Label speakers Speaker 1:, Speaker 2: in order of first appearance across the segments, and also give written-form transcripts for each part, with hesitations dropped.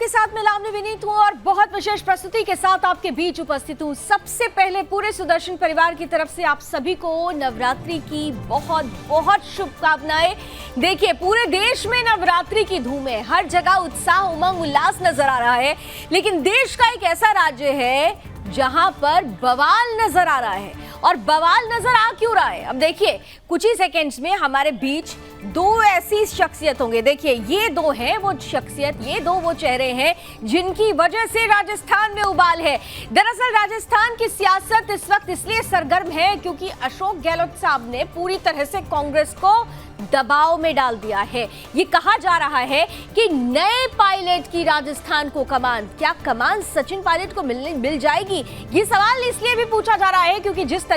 Speaker 1: आपके साथ मैं लावनी विनीत हूँ और बहुत विशेष प्रस्तुति के साथ आपके बीच उपस्थित हूँ। सबसे पहले पूरे सुदर्शन परिवार की तरफ से आप सभी को नवरात्रि की बहुत बहुत शुभकामनाएं। देखिए, पूरे देश में नवरात्रि की धूम है, हर जगह उत्साह, उमंग, उल्लास नजर आ रहा है। लेकिन देश का एक ऐसा राज्य है जहां पर बवाल नजर आ रहा है। और बवाल नजर आ क्यों रहा है? अब देखिए, कुछ ही सेकंड्स में हमारे बीच दो ऐसी शख्सियत होंगे। देखिए, ये दो हैं वो शख्सियत, ये दो वो चेहरे हैं जिनकी वजह से राजस्थान में उबाल है। दरअसल राजस्थान की सियासत इस वक्त इसलिए सरगर्म है क्योंकि अशोक गहलोत साहब ने पूरी तरह से कांग्रेस को दबाव में डाल दिया है। ये कहा जा रहा है कि नए पायलट की राजस्थान को कमान, क्या कमान सचिन पायलट को मिल जाएगी? ये सवाल इसलिए भी पूछा जा रहा है क्योंकि जिस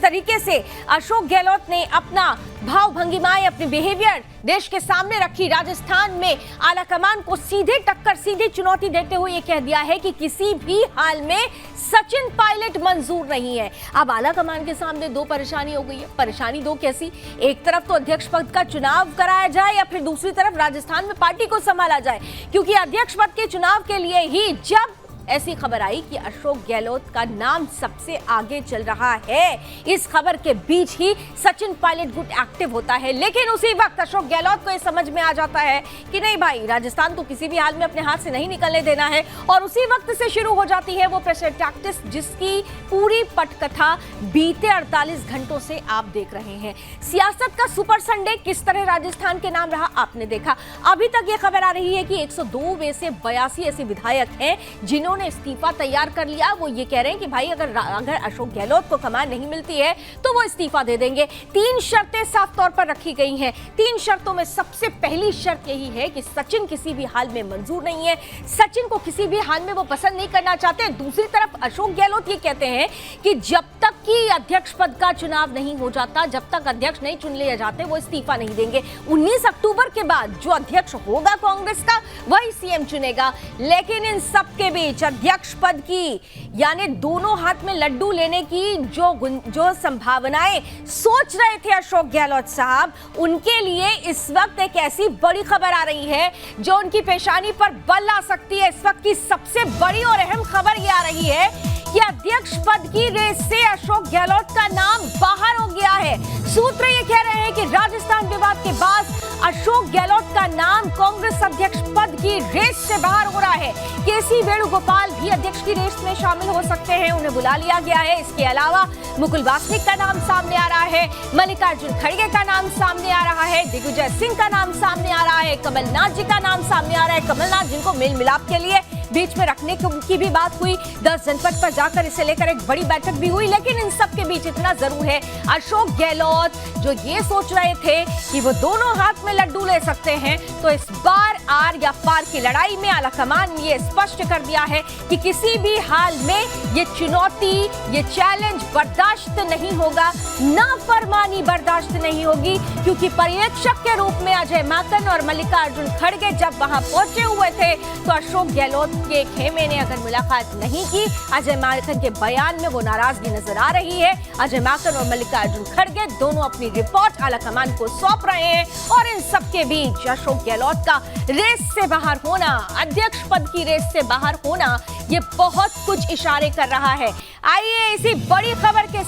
Speaker 1: तरीके से अशोक गहलोत ने अपना भाव भंगिमाएं, अपनी बिहेवियर देश के सामने रखी, राजस्थान में आला कमान को सीधे टक्कर, सीधी चुनौती देते हुए ये कह दिया है कि किसी भी हाल में सचिन पायलट मंजूर नहीं है। अब आला कमान के सामने दो परेशानी हो गई है। परेशानी दो कैसी? एक तरफ तो अध्यक्ष पद का चुनाव कराया जाए या फिर दूसरी तरफ राजस्थान में पार्टी को संभाला जाए, क्योंकि अध्यक्ष पद के चुनाव के लिए ही जब ऐसी खबर आई कि अशोक गहलोत का नाम सबसे आगे चल रहा है, इस खबर के बीच ही सचिन पायलट गुट एक्टिव होता है। लेकिन उसी वक्त अशोक गहलोत को यह समझ में आ जाता है कि नहीं भाई, राजस्थान को किसी भी हाल में अपने हाथ से नहीं निकलने देना है। और उसी वक्त से शुरू हो जाती है वो प्रेशर टैक्टिक्स जिसकी पूरी पटकथा बीते 48 घंटों से आप देख रहे हैं। सियासत का सुपर संडे किस तरह राजस्थान के नाम रहा आपने देखा। अभी तक ये खबर आ रही है कि 102 में से 82 ऐसे विधायक हैं जिन्होंने इस्तीफा तैयार कर लिया। वो ये कह रहे हैं कि भाई अगर अशोक गहलोत को कमान नहीं मिलती है तो वो इस्तीफा दे देंगे। 3 शर्तें साफ तौर पर रखी गई हैं। 3 शर्तों में सबसे पहली शर्त यही है कि सचिन किसी भी हाल में मंजूर नहीं है, सचिन को किसी भी हाल में वो पसंद नहीं करना चाहते। दूसरी तरफ अशोक गहलोत ये कहते हैं कि जब तक कि अध्यक्ष पद का चुनाव नहीं हो जाता, जब तक अध्यक्ष नहीं चुन लिए जाते, वो इस्तीफा नहीं देंगे। 19 अक्टूबर के बाद जो अध्यक्ष होगा कांग्रेस का, वही सीएम चुनेगा। लेकिन इन सबके बीच अध्यक्ष पद की, यानी दोनों हाथ में लड्डू लेने की जो संभावनाएं सोच रहे थे अशोक गहलोत साहब, उनके लिए इस वक्त एक ऐसी बड़ी खबर आ रही है जो उनकी पेशानी पर बल ला सकती है। इस वक्त की सबसे बड़ी और अहम खबर यह आ रही है कि अध्यक्ष पद की रेस से अशोक गहलोत का नाम बाहर हो गया है। सूत्र ये कह रहे हैं कि राजस्थान विवाद के बाद अशोक गहलोत का नाम कांग्रेस अध्यक्ष पद की रेस से बाहर हो रहा है। केसी वेणुगोपाल भी अध्यक्ष की रेस में शामिल हो सकते हैं, उन्हें बुला लिया गया है। इसके अलावा मुकुल वासनिक का नाम सामने आ रहा है, मल्लिकार्जुन खड़गे का नाम सामने आ रहा है, दिग्विजय सिंह का नाम सामने आ रहा है, कमलनाथ जी का नाम सामने आ रहा है। कमलनाथ जिनको मेल मिलाप के लिए बीच में रखने की भी बात हुई, 10 जनपद पर जाकर इसे लेकर एक बड़ी बैठक भी हुई। लेकिन इन सब के बीच इतना जरूर है, अशोक गहलोत जो ये सोच रहे थे कि वो दोनों हाथ में लड्डू ले सकते हैं, तो इस बार आर या पार की लड़ाई में आला कमान ने ये स्पष्ट कर दिया है कि किसी भी हाल में ये चुनौती, ये चैलेंज बर्दाश्त नहीं होगा, नाफरमानी बर्दाश्त नहीं होगी। क्योंकि पर्यवेक्षक के रूप में अजय माकन और मल्लिकार्जुन खड़गे जब वहां पहुंचे हुए थे तो अशोक गहलोत के खेमे ने अगर मुलाकात नहीं की, अजय माकन के बयान में वो नाराजगी नजर आ रही है। अजय माकन और मल्लिकार्जुन खड़गे दोनों अपनी रिपोर्ट आला कमान को सौंप रहे हैं। और इन सबके बीच अशोक गहलोत का रेस से बाहर होना, अध्यक्ष पद की रेस से बाहर होना, ये बहुत कुछ इशारे कर रहा है। आइए इसी बड़ी खबर के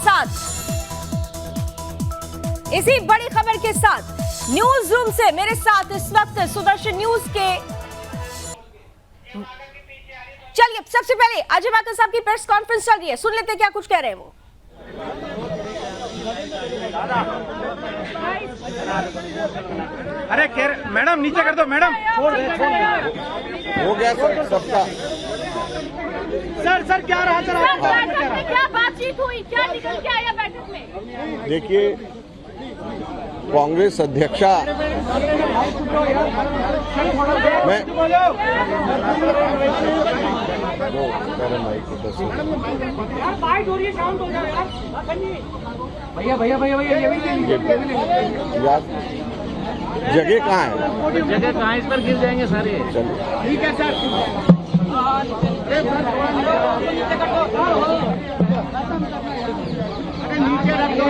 Speaker 1: साथ न्यूज रूम से मेरे साथ इस वक्त सुदर्शन न्यूज के, चलिए सबसे पहले अजय माकन साहब की प्रेस कॉन्फ्रेंस चल रही है, सुन लेते हैं क्या कुछ कह रहे हैं वो।
Speaker 2: अरे मैडम नीचे कर दो मैडम।
Speaker 3: हो गया सर सबका।
Speaker 2: सर क्या रहा सर?
Speaker 4: क्या बातचीत हुई, क्या निकल के आया बैठक में?
Speaker 3: देखिए, कांग्रेस अध्यक्षा
Speaker 2: भैया
Speaker 3: यार जगह कहाँ है?
Speaker 2: जगह कहाँ, इस पर गिर जाएंगे सारे। ठीक है सर। नीचे रख दो,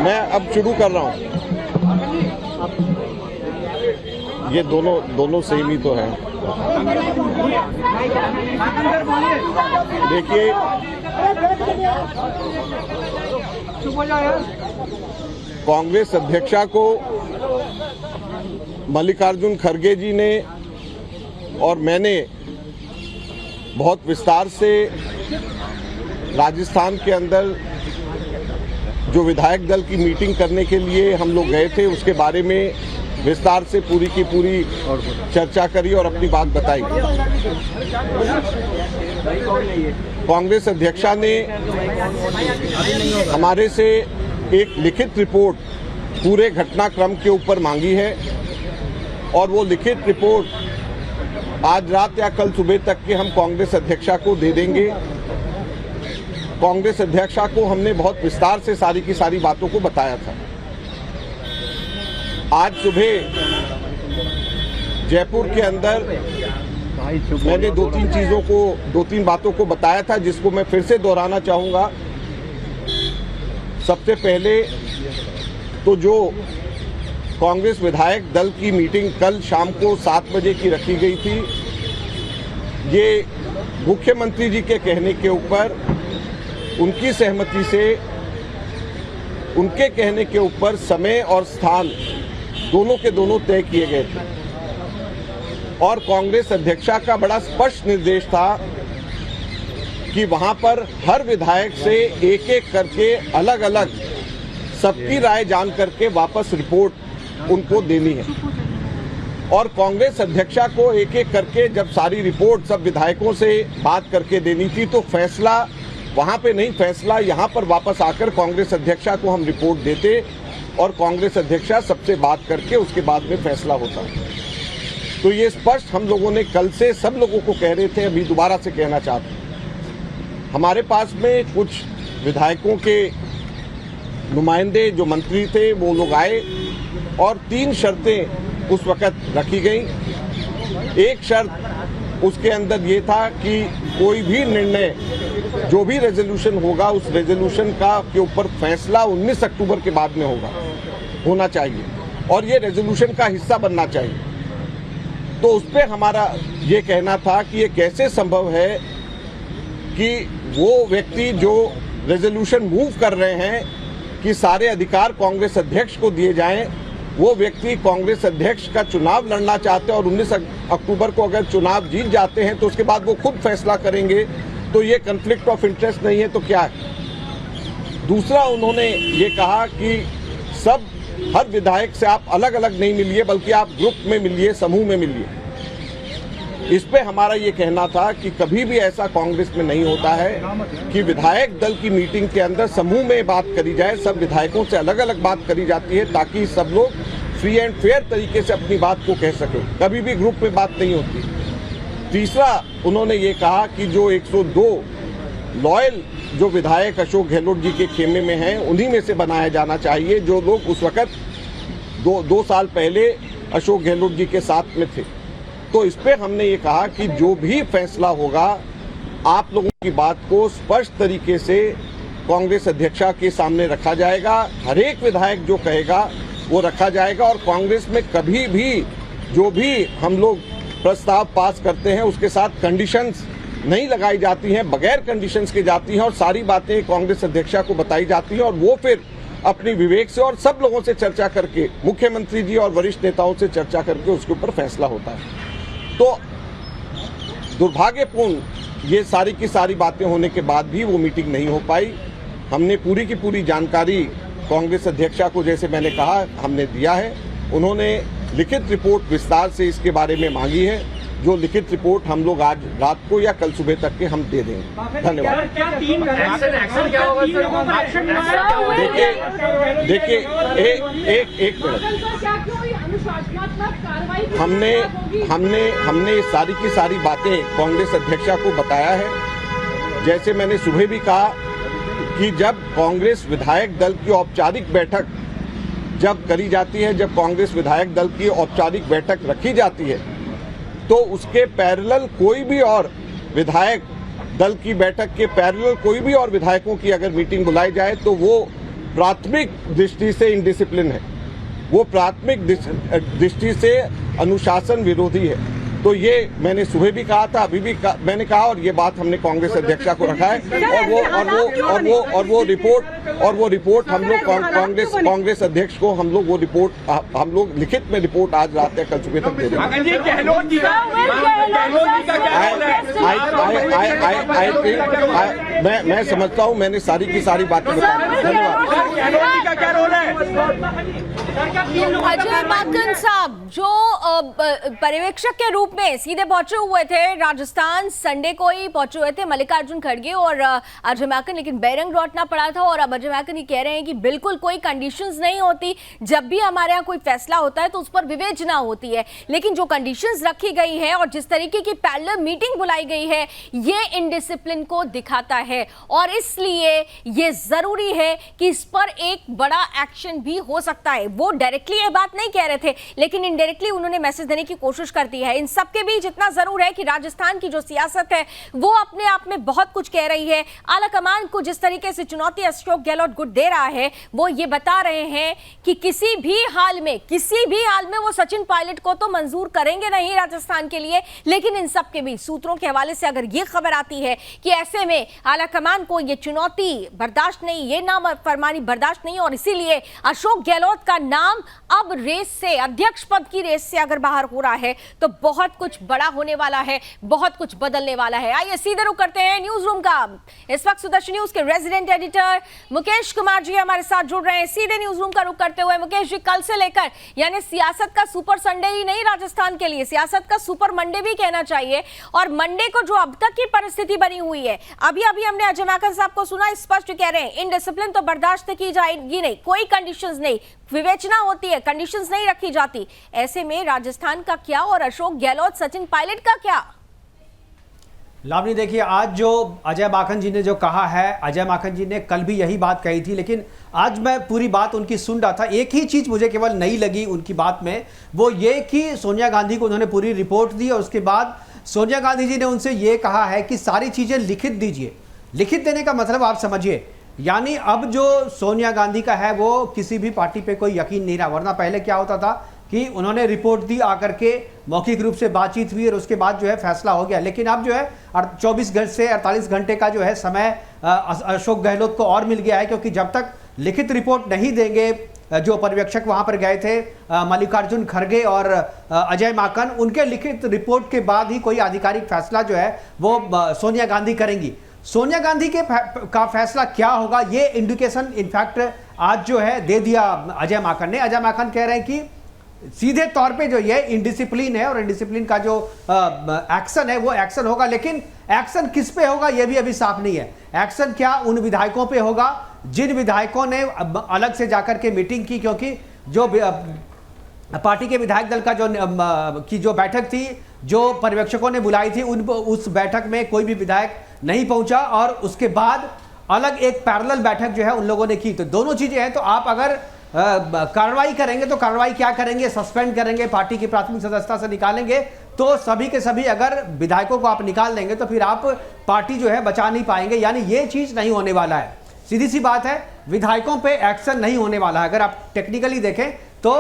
Speaker 3: मैं अब शुरू कर रहा हूँ। ये दोनों सेम ही तो है। देखिए, कांग्रेस अध्यक्षा को मल्लिकार्जुन खड़गे जी ने और मैंने बहुत विस्तार से राजस्थान के अंदर जो विधायक दल की मीटिंग करने के लिए हम लोग गए थे, उसके बारे में विस्तार से पूरी की पूरी चर्चा करी और अपनी बात बताई। कांग्रेस अध्यक्षा ने हमारे से एक लिखित रिपोर्ट पूरे घटनाक्रम के ऊपर मांगी है और वो लिखित रिपोर्ट आज रात या कल सुबह तक के हम कांग्रेस अध्यक्षा को दे देंगे। कांग्रेस अध्यक्षा को हमने बहुत विस्तार से सारी की सारी बातों को बताया था। आज सुबह जयपुर के अंदर मैंने दो तीन बातों को बताया था, जिसको मैं फिर से दोहराना चाहूँगा। सबसे पहले तो जो कांग्रेस विधायक दल की मीटिंग कल शाम को 7 बजे की रखी गई थी, ये मुख्यमंत्री जी के कहने के ऊपर, उनकी सहमति से, उनके कहने के ऊपर समय और स्थान दोनों के दोनों तय किए गए थे और कांग्रेस अध्यक्षा का बड़ा स्पष्ट निर्देश था कि वहां पर हर विधायक से एक एक करके अलग अलग सबकी राय जान करके वापस रिपोर्ट उनको देनी है और कांग्रेस अध्यक्षा को एक एक करके जब सारी रिपोर्ट सब विधायकों से बात करके देनी थी, तो फैसला वहां पे नहीं, फैसला यहां पर वापस आकर कांग्रेस अध्यक्षा को हम रिपोर्ट देते और कांग्रेस अध्यक्षा सबसे बात करके उसके बाद में फैसला होता। तो ये स्पष्ट हम लोगों ने कल से सब लोगों को कह रहे थे, अभी दोबारा से कहना चाहते हैं। हमारे पास में कुछ विधायकों के नुमाइंदे जो मंत्री थे वो लोग आए और 3 शर्तें उस वक़्त रखी गई। एक शर्त उसके अंदर ये था कि कोई भी निर्णय, जो भी रेजोल्यूशन होगा, उस रेजोल्यूशन का के ऊपर फैसला 19 अक्टूबर के बाद में होना चाहिए और ये रेजोल्यूशन का हिस्सा बनना चाहिए। तो उस पर हमारा ये कहना था कि ये कैसे संभव है कि वो व्यक्ति जो रेजोल्यूशन मूव कर रहे हैं कि सारे अधिकार कांग्रेस अध्यक्ष को दिए जाएं, वो व्यक्ति कांग्रेस अध्यक्ष का चुनाव लड़ना चाहते हैं और 19 अक्टूबर को अगर चुनाव जीत जाते हैं तो उसके बाद वो खुद फैसला करेंगे, तो ये कन्फ्लिक्ट ऑफ इंटरेस्ट नहीं है तो क्या है। दूसरा, उन्होंने ये कहा कि हर विधायक से आप अलग अलग नहीं मिलिए, बल्कि आप ग्रुप में मिलिए, समूह में मिलिए। इस पे हमारा ये कहना था कि कभी भी ऐसा कांग्रेस में नहीं होता है कि विधायक दल की मीटिंग के अंदर समूह में बात करी जाए, सब विधायकों से अलग अलग बात करी जाती है ताकि सब लोग फ्री एंड फेयर तरीके से अपनी बात को कह सकें, कभी भी ग्रुप में बात नहीं होती। तीसरा, उन्होंने ये कहा कि जो 102 लॉयल जो विधायक अशोक गहलोत जी के खेमे में हैं, उन्हीं में से बनाया जाना चाहिए जो लोग उस वक़्त दो साल पहले अशोक गहलोत जी के साथ में थे। तो इस पे हमने ये कहा कि जो भी फैसला होगा, आप लोगों की बात को स्पष्ट तरीके से कांग्रेस अध्यक्षा के सामने रखा जाएगा, हर एक विधायक जो कहेगा वो रखा जाएगा और कांग्रेस में कभी भी जो भी हम लोग प्रस्ताव पास करते हैं उसके साथ कंडीशंस नहीं लगाई जाती हैं, बगैर कंडीशंस के जाती हैं और सारी बातें कांग्रेस अध्यक्षा को बताई जाती हैं और वो फिर अपनी विवेक से और सब लोगों से चर्चा करके, मुख्यमंत्री जी और वरिष्ठ नेताओं से चर्चा करके उसके ऊपर फैसला होता है। तो दुर्भाग्यपूर्ण ये सारी की सारी बातें होने के बाद भी वो मीटिंग नहीं हो पाई। हमने पूरी की पूरी जानकारी कांग्रेस अध्यक्षा को, जैसे मैंने कहा, हमने दिया है। उन्होंने लिखित रिपोर्ट विस्तार से इसके बारे में मांगी है, जो लिखित रिपोर्ट हम लोग आज रात को या कल सुबह तक के हम दे देंगे। धन्यवाद। देखिए एक मिनट, हमने सारी की सारी बातें कांग्रेस अध्यक्षा को बताया है। जैसे मैंने सुबह भी कहा कि जब कांग्रेस विधायक दल की औपचारिक बैठक जब करी जाती है, जब कांग्रेस विधायक दल की औपचारिक बैठक रखी जाती है, तो उसके पैरेलल कोई भी और विधायक दल की बैठक के पैरेलल कोई भी और विधायकों की अगर मीटिंग बुलाई जाए तो वो प्राथमिक दृष्टि से इनडिसिप्लिन है। वो प्राथमिक दृष्टि से अनुशासन विरोधी है। तो ये मैंने सुबह भी कहा था, अभी भी मैंने कहा, और ये बात हमने कांग्रेस अध्यक्षा को रखा है। और वो रिपोर्ट हम लोग कांग्रेस अध्यक्ष को हम लोग लिखित में रिपोर्ट आज रात या कल सुबह तक दे देंगे। मैं समझता हूँ मैंने सारी की सारी बातें बता दी। धन्यवाद।
Speaker 1: अजय माकन साहब जो पर्यवेक्षक के रूप में सीधे पहुंचे हुए थे राजस्थान, संडे को ही पहुंचे हुए थे मल्लिकार्जुन खड़गे और अजय माकन, लेकिन बैरंग लौटना पड़ा था। और अब अजय माकन ये कह रहे हैं कि बिल्कुल कोई कंडीशंस नहीं होती, जब भी हमारे यहाँ कोई फैसला होता है तो उस पर विवेचना होती है, लेकिन जो कंडीशंस रखी गई है और जिस तरीके की पैरेलल मीटिंग बुलाई गई है ये इनडिसिप्लिन को दिखाता है। और इसलिए ये जरूरी है कि इस पर एक बड़ा एक्शन भी हो सकता है। वो डायरेक्टली ये बात नहीं कह रहे थे, लेकिन इनडायरेक्टली उन्होंने मैसेज देने की कोशिश कर दी है। इन सबके बीच इतना जरूर है कि राजस्थान की जो सियासत है वो अपने आप में बहुत कुछ कह रही है। आला कमान को जिस तरीके से चुनौती अशोक गहलोत गुट दे रहा है, वो ये बता रहे हैं कि किसी भी हाल में वो सचिन पायलट को तो मंजूर करेंगे नहीं राजस्थान के लिए। लेकिन इन सबके बीच सूत्रों के हवाले से अगर ये खबर आती है कि ऐसे में आला कमान को ये चुनौती बर्दाश्त नहीं, ये नाफरमानी बर्दाश्त नहीं, और इसीलिए अशोक गहलोत का नाम अब रेस से, अध्यक्ष पद की रेस से अगर बाहर हो रहा है तो बहुत कुछ बड़ा होने वाला है, बहुत कुछ बदलने वाला है। आइए सीधे रुक करते हैं न्यूज रूम का। इस वक्त सुदर्शन न्यूज के रेजिडेंट एडिटर मुकेश कुमार जी हमारे साथ जुड़ रहे हैं। सीधे न्यूज रूम का रुक करते हुए मुकेश जी, कल से लेकर यानी सियासत का सुपर संडे ही नहीं राजस्थान के लिए, सियासत का सुपर मंडे भी कहना चाहिए। और मंडे को जो अब तक की परिस्थिति बनी हुई है, अभी हमने अजय माकन साहब को सुना, स्पष्ट कह रहे हैं इनडिसिप्लिन तो बर्दाश्त की जाएगी नहीं, कोई कंडीशंस नहीं, विवेचना होती है, कंडीशंस नहीं रखी जाती। ऐसे में राजस्थान का क्या और अशोक गहलोत सचिन पायलट का क्या?
Speaker 5: लावनी देखिए, आज जो अजय माकन जी ने जो कहा है, अजय माकन जी ने कल भी यही बात कही थी, लेकिन आज मैं पूरी बात उनकी सुन रहा था। एक ही चीज़ मुझे केवल नई लगी उनकी बात में, वो ये कि सोनिया गांधी को उन्होंने पूरी रिपोर्ट दी और उसके बाद सोनिया गांधी जी ने उनसे ये कहा है कि सारी चीज़ें लिखित दीजिए। लिखित देने का मतलब आप समझिए, यानी अब जो सोनिया गांधी का है वो किसी भी पार्टी पे कोई यकीन नहीं रहा। वरना पहले क्या होता था कि उन्होंने रिपोर्ट दी, आकर के मौखिक रूप से बातचीत हुई और उसके बाद जो है फैसला हो गया। लेकिन अब जो है 24 से 48 घंटे का जो है समय अशोक गहलोत को और मिल गया है, क्योंकि जब तक लिखित रिपोर्ट नहीं देंगे जो पर्यवेक्षक वहां पर गए थे मल्लिकार्जुन खड़गे और अजय माकन, उनके लिखित रिपोर्ट के बाद ही कोई आधिकारिक फैसला जो है वो सोनिया गांधी करेंगी। सोनिया गांधी का फैसला क्या होगा ये इंडिकेशन इनफैक्ट आज जो है दे दिया अजय माकन ने। अजय माकन कह रहे हैं कि सीधे तौर पे जो ये इनडिसिप्लिन है और इनडिसिप्लिन का जो एक्शन है वो एक्शन होगा, लेकिन एक्शन किस पे होगा ये भी अभी साफ नहीं है। एक्शन क्या उन विधायकों पे होगा जिन विधायकों ने अलग से जाकर के मीटिंग की, क्योंकि जो पार्टी के विधायक दल का जो बैठक थी जो पर्यवेक्षकों ने बुलाई थी उस बैठक में कोई भी विधायक नहीं पहुंचा और उसके बाद अलग एक पैरेलल बैठक जो है उन लोगों ने की। तो दोनों चीजें हैं। तो आप अगर कार्रवाई करेंगे तो कार्रवाई क्या करेंगे? सस्पेंड करेंगे, पार्टी की प्राथमिक सदस्यता से निकालेंगे। तो सभी के सभी अगर विधायकों को आप निकाल देंगे तो फिर आप पार्टी जो है बचा नहीं पाएंगे। यानी ये चीज नहीं होने वाला है। सीधी सी बात है, विधायकों पे एक्शन नहीं होने वाला है। अगर आप टेक्निकली देखें तो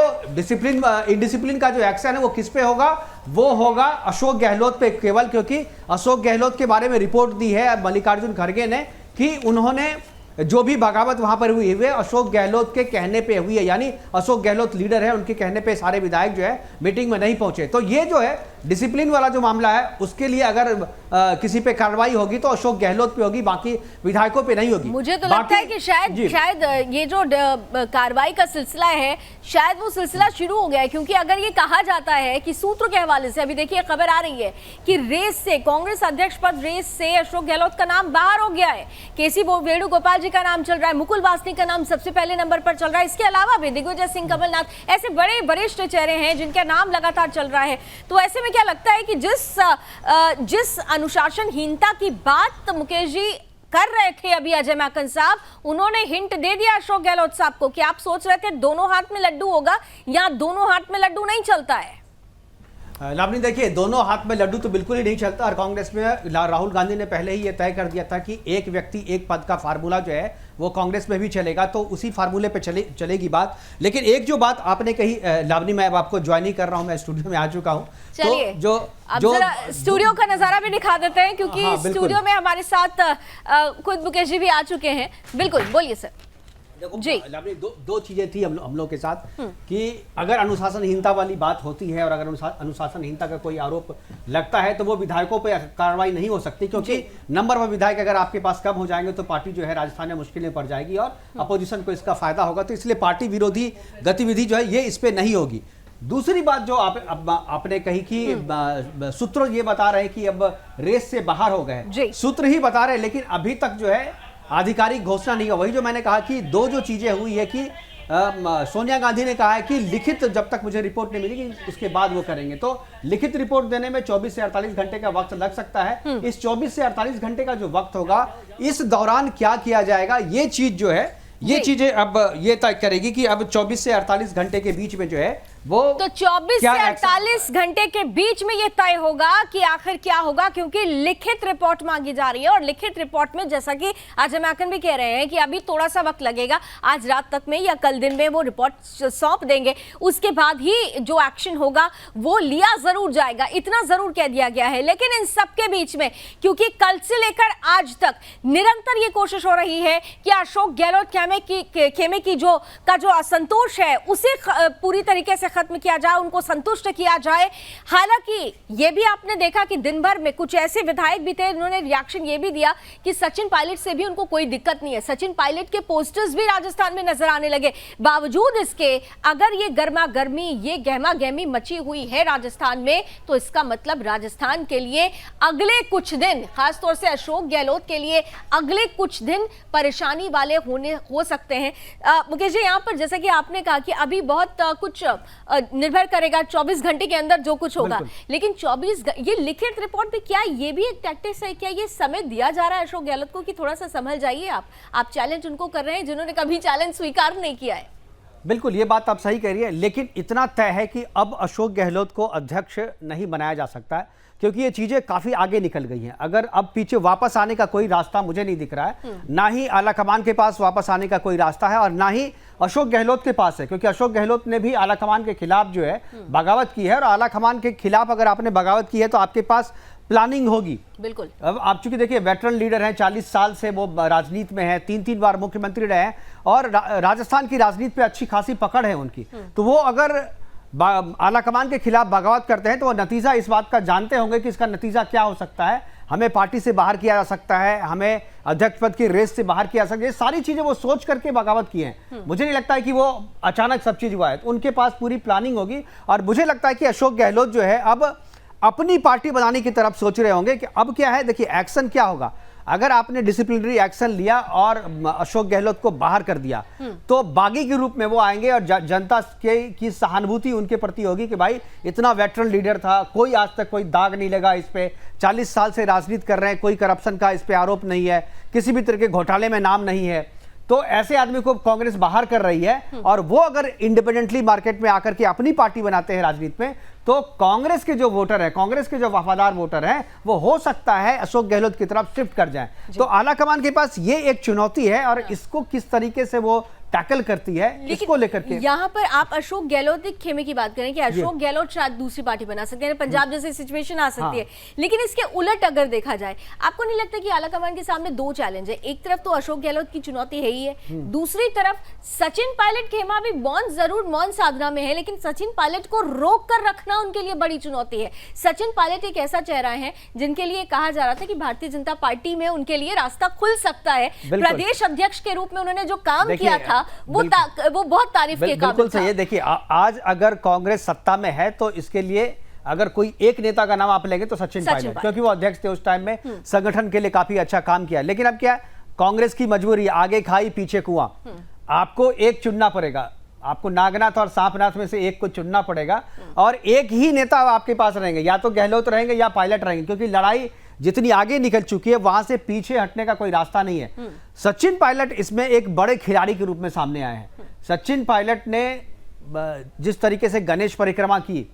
Speaker 5: इनडिसिप्लिन का जो एक्शन है वो किस पे होगा? वो होगा अशोक गहलोत पे केवल, क्योंकि अशोक गहलोत के बारे में रिपोर्ट दी है मल्लिकार्जुन खड़गे ने कि उन्होंने जो भी बगावत वहां पर हुई है अशोक गहलोत के कहने पे हुई है। यानी अशोक गहलोत लीडर है, उनके कहने पे सारे विधायक जो है मीटिंग में नहीं पहुंचे। तो ये जो है डिसिप्लिन वाला जो मामला है उसके लिए अगर किसी पे कार्रवाई होगी तो अशोक गहलोत पे होगी, बाकी विधायकों पे नहीं होगी।
Speaker 1: मुझे तो लगता है कि शायद ये जो कार्रवाई का सिलसिला है शायद वो सिलसिला शुरू हो गया है, क्योंकि अगर ये कहा जाता है कि सूत्रों के हवाले से अभी देखिए खबर आ रही है कि रेस से, कांग्रेस अध्यक्ष पद रेस से अशोक गहलोत का नाम बाहर हो गया है। केसी वेणुगोपाल जी का नाम चल रहा है, मुकुल वासनिक का नाम सबसे पहले नंबर पर चल रहा है। इसके अलावा भी दिग्विजय सिंह, कमलनाथ, ऐसे बड़े वरिष्ठ चेहरे हैं जिनका नाम लगातार चल रहा है। तो ऐसे में क्या लगता है कि जिस अनुशासनहीनता की बात मुकेश जी कर रहे थे अभी अजय माकन साहब, उन्होंने हिंट दे दिया अशोक गहलोत साहब को कि आप सोच रहे थे दोनों हाथ में लड्डू होगा, या दोनों हाथ में लड्डू नहीं चलता है।
Speaker 5: लावनी देखिए, दोनों हाथ में लड्डू तो बिल्कुल ही नहीं चलता और कांग्रेस में राहुल गांधी ने पहले ही ये तय कर दिया था कि एक व्यक्ति एक पद का फार्मूला जो है वो कांग्रेस में भी चलेगा, तो उसी फार्मूले पे चलेगी बात। लेकिन एक जो बात आपने कही लावनी, मैं अब आपको ज्वाइन ही कर रहा हूं, मैं स्टूडियो में आ चुका हूं,
Speaker 1: चलिए
Speaker 5: तो जो
Speaker 1: स्टूडियो का नजारा भी दिखा देते हैं, क्योंकि
Speaker 5: हाँ,
Speaker 1: स्टूडियो में हमारे साथ खुद मुकेश जी भी आ चुके हैं। बिल्कुल, बोलिए सर। जी
Speaker 5: लावनी, दो चीजें थी हम लोग के साथ कि अगर अनुशासनहीनता वाली बात होती है और अगर अनुशासनहीनता का कोई आरोप लगता है तो वो विधायकों पे कार्रवाई नहीं हो सकती, क्योंकि नंबर व विधायक अगर आपके पास कम हो जाएंगे तो पार्टी जो है राजस्थान में मुश्किल में पड़ जाएगी और अपोजिशन को इसका फायदा होगा। तो इसलिए पार्टी विरोधी गतिविधि जो है ये इस पे नहीं होगी। दूसरी बात जो आपने कही कि सूत्र ये बता रहे हैं कि अब रेस से बाहर हो गए, सूत्र ही बता रहे हैं, लेकिन अभी तक जो है आधिकारिक घोषणा नहीं है। वही जो मैंने कहा कि दो जो चीजें हुई है कि सोनिया गांधी ने कहा है कि लिखित जब तक मुझे रिपोर्ट नहीं मिलेगी उसके बाद वो करेंगे, तो लिखित रिपोर्ट देने में 24 से 48 घंटे का वक्त लग सकता है। इस 24 से 48 घंटे का जो वक्त होगा, इस दौरान क्या किया जाएगा, ये चीज जो है ये चीजें अब ये तय करेगी कि अब 24 से 48 घंटे के बीच में जो है वो, तो
Speaker 1: 24 से 48 घंटे के बीच में ये तय होगा कि आखिर क्या होगा, क्योंकि लिखित रिपोर्ट मांगी जा रही है और लिखित रिपोर्ट में जैसा कि अजय माकन भी कह रहे हैं कि अभी थोड़ा सा वक्त लगेगा, आज रात तक में या कल दिन में वो रिपोर्ट सौंप देंगे, उसके बाद ही जो एक्शन होगा वो लिया जरूर जाएगा, इतना जरूर कह दिया गया है। लेकिन इन सबके बीच में, क्योंकि कल से लेकर आज तक निरंतर ये कोशिश हो रही है कि अशोक गहलोत खेमे की जो असंतोष है उसे पूरी तरीके से खत्म किया जाए, उनको संतुष्ट किया जाए। हालांकि ये भी आपने देखा कि दिन भर में कुछ ऐसे विधायक भी थे जिन्होंने रिएक्शन ये भी दिया कि सचिन पायलट से भी उनको कोई दिक्कत नहीं है, सचिन पायलट के पोस्टर्स भी राजस्थान में नजर आने लगे। बावजूद इसके अगर ये गर्मा गर्मी, ये गहमा गहमी मची हुई है राजस्थान में, तो इसका मतलब राजस्थान के लिए अगले कुछ दिन, खासतौर से अशोक गहलोत के लिए अगले कुछ दिन परेशानी वाले हो सकते हैं। मुकेश जी, यहाँ पर जैसा कि आपने कहा कि अभी बहुत कुछ निर्भर करेगा 24 घंटे के अंदर जो कुछ होगा, लेकिन ये लिखित रिपोर्ट भी क्या ये भी एक टैक्टिक्स है, क्या ये समय दिया जा रहा है अशोक गहलोत को कि थोड़ा सा संभल जाइए, आप चैलेंज उनको कर रहे हैं जिन्होंने कभी चैलेंज स्वीकार नहीं किया है?
Speaker 5: बिल्कुल, ये बात आप सही कह रही है, लेकिन इतना तय है कि अब अशोक गहलोत को अध्यक्ष नहीं बनाया जा सकता है, क्योंकि ये चीजें काफी आगे निकल गई हैं। अगर अब पीछे वापस आने का कोई रास्ता मुझे नहीं दिख रहा है, ना ही आला कमान के पास वापस आने का कोई रास्ता है और ना ही अशोक गहलोत के पास है, क्योंकि अशोक गहलोत ने भी आला कमान के खिलाफ जो है बगावत की है, और आला कमान के खिलाफ अगर आपने बगावत की है तो आपके पास प्लानिंग होगी।
Speaker 1: बिल्कुल।
Speaker 5: अब आप चूंकि देखिए वेटरन लीडर हैं, 40 साल से वो राजनीति में है, 3 बार मुख्यमंत्री रहे हैं और राजस्थान की राजनीति पे अच्छी खासी पकड़ है उनकी, तो वो अगर आला कमान के खिलाफ बगावत करते हैं तो वो नतीजा इस बात का जानते होंगे कि इसका नतीजा क्या हो सकता है, हमें पार्टी से बाहर किया जा सकता है, हमें अध्यक्ष पद की रेस से बाहर किया जा सकता है। ये सारी चीजें वो सोच करके बगावत की हैं। मुझे नहीं लगता है कि वो अचानक सब चीज हुआ है, तो उनके पास पूरी प्लानिंग होगी और मुझे लगता है कि अशोक गहलोत जो है अब अपनी पार्टी बनाने की तरफ सोच रहे होंगे कि अब क्या है। देखिए एक्शन क्या होगा, अगर आपने डिसिप्लिनरी एक्शन लिया और अशोक गहलोत को बाहर कर दिया तो बागी के रूप में वो आएंगे और जनता की सहानुभूति उनके प्रति होगी कि भाई इतना वेटरन लीडर था, कोई आज तक कोई दाग नहीं लगा इस पे, 40 साल से राजनीति कर रहे हैं, कोई करप्शन का इस पे आरोप नहीं है, किसी भी तरह के घोटाले में नाम नहीं है, तो ऐसे आदमी को कांग्रेस बाहर कर रही है और वो अगर इंडिपेंडेंटली मार्केट में आकर के अपनी पार्टी बनाते हैं राजनीति में, तो कांग्रेस के जो वोटर है, कांग्रेस के जो वफादार वोटर हैं, वो हो सकता है अशोक गहलोत की तरफ शिफ्ट कर जाएं। तो आला कमान के पास ये एक चुनौती है और इसको किस तरीके से वो टैकल करती है, इसको लेकर के
Speaker 1: यहाँ पर आप अशोक गहलोत खेमे की बात करें कि अशोक गहलोत शायद दूसरी पार्टी बना सकते हैं, पंजाब जैसी सिचुएशन आ सकती है, लेकिन इसके उलट अगर देखा जाए, आपको नहीं लगता कि आला कमान के सामने दो चैलेंज है? एक तरफ तो अशोक गहलोत की चुनौती है ही है, दूसरी तरफ सचिन पायलट खेमा भी मौन साधना में है, लेकिन सचिन पायलट को रोक कर रखना उनके लिए बड़ी चुनौती है। सचिन पायलट एक ऐसा चेहरा है जिनके लिए कहा जा रहा था कि भारतीय जनता पार्टी में उनके लिए रास्ता खुल सकता है, प्रदेश अध्यक्ष के रूप में उन्होंने जो काम किया था वो बहुत तारीफ के काबिल था।
Speaker 5: सही। देखिए आज अगर कांग्रेस सत्ता में है तो इसके लिए अगर कोई एक नेता का नाम आप लेंगे तो सचिन पायलट, क्योंकि वो अध्यक्ष थे उस टाइम में, संगठन के लिए काफी अच्छा काम किया। लेकिन अब क्या, कांग्रेस की मजबूरी, आगे खाई पीछे कुआं, आपको एक चुनना पड़ेगा, आपको नागनाथ और सांपनाथ में से एक को चुनना पड़ेगा और एक ही नेता आपके पास रहेंगे, या तो गहलोत रहेंगे या पायलट रहेंगे, क्योंकि लड़ाई जितनी आगे निकल चुकी है वहां से पीछे हटने का कोई रास्ता नहीं है। सचिन पायलट इसमें एक बड़े खिलाड़ी के रूप में सामने आए हैं। सचिन पायलट ने जिस तरीके से गणेश परिक्रमा की,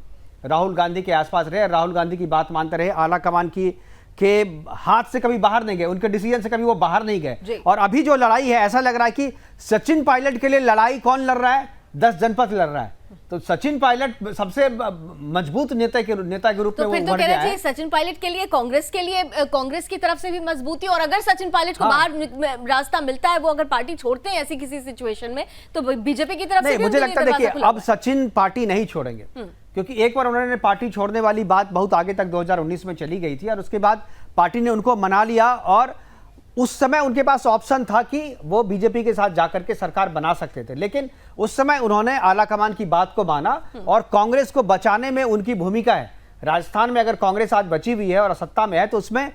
Speaker 5: राहुल गांधी के आसपास रहे, राहुल गांधी की बात मानते रहे, आला कमान की के हाथ से कभी बाहर नहीं गए, उनके डिसीजन से कभी वो बाहर नहीं गए। और अभी जो लड़ाई है, ऐसा लग रहा है कि सचिन पायलट के लिए लड़ाई कौन लड़ रहा है? 10 जनपद लड़ रहा है। तो सचिन पायलट सबसे मजबूत नेता के रूप में
Speaker 1: तो फिर तो कहना चाहिए सचिन पायलट के लिए, कांग्रेस की तरफ से भी मजबूती, और अगर सचिन पायलट को बाहर रास्ता मिलता है, वो अगर पार्टी छोड़ते हैं ऐसी किसी सिचुएशन में, तो बीजेपी की तरफ से भी
Speaker 5: मुझे लगता है देखिए अब सचिन पार्टी नहीं छोड़ेंगे, क्योंकि एक बार उन्होंने पार्टी छोड़ने वाली बात बहुत आगे तक 2019 में चली गई थी, और उसके बाद पार्टी ने उनको मना लिया, और उस समय उनके पास ऑप्शन था कि वो बीजेपी के साथ जाकर के सरकार बना सकते थे, लेकिन उस समय उन्होंने आला कमान की बात को माना, और कांग्रेस को बचाने में उनकी भूमिका है। राजस्थान में अगर कांग्रेस आज बची हुई है और सत्ता में है, तो उसमें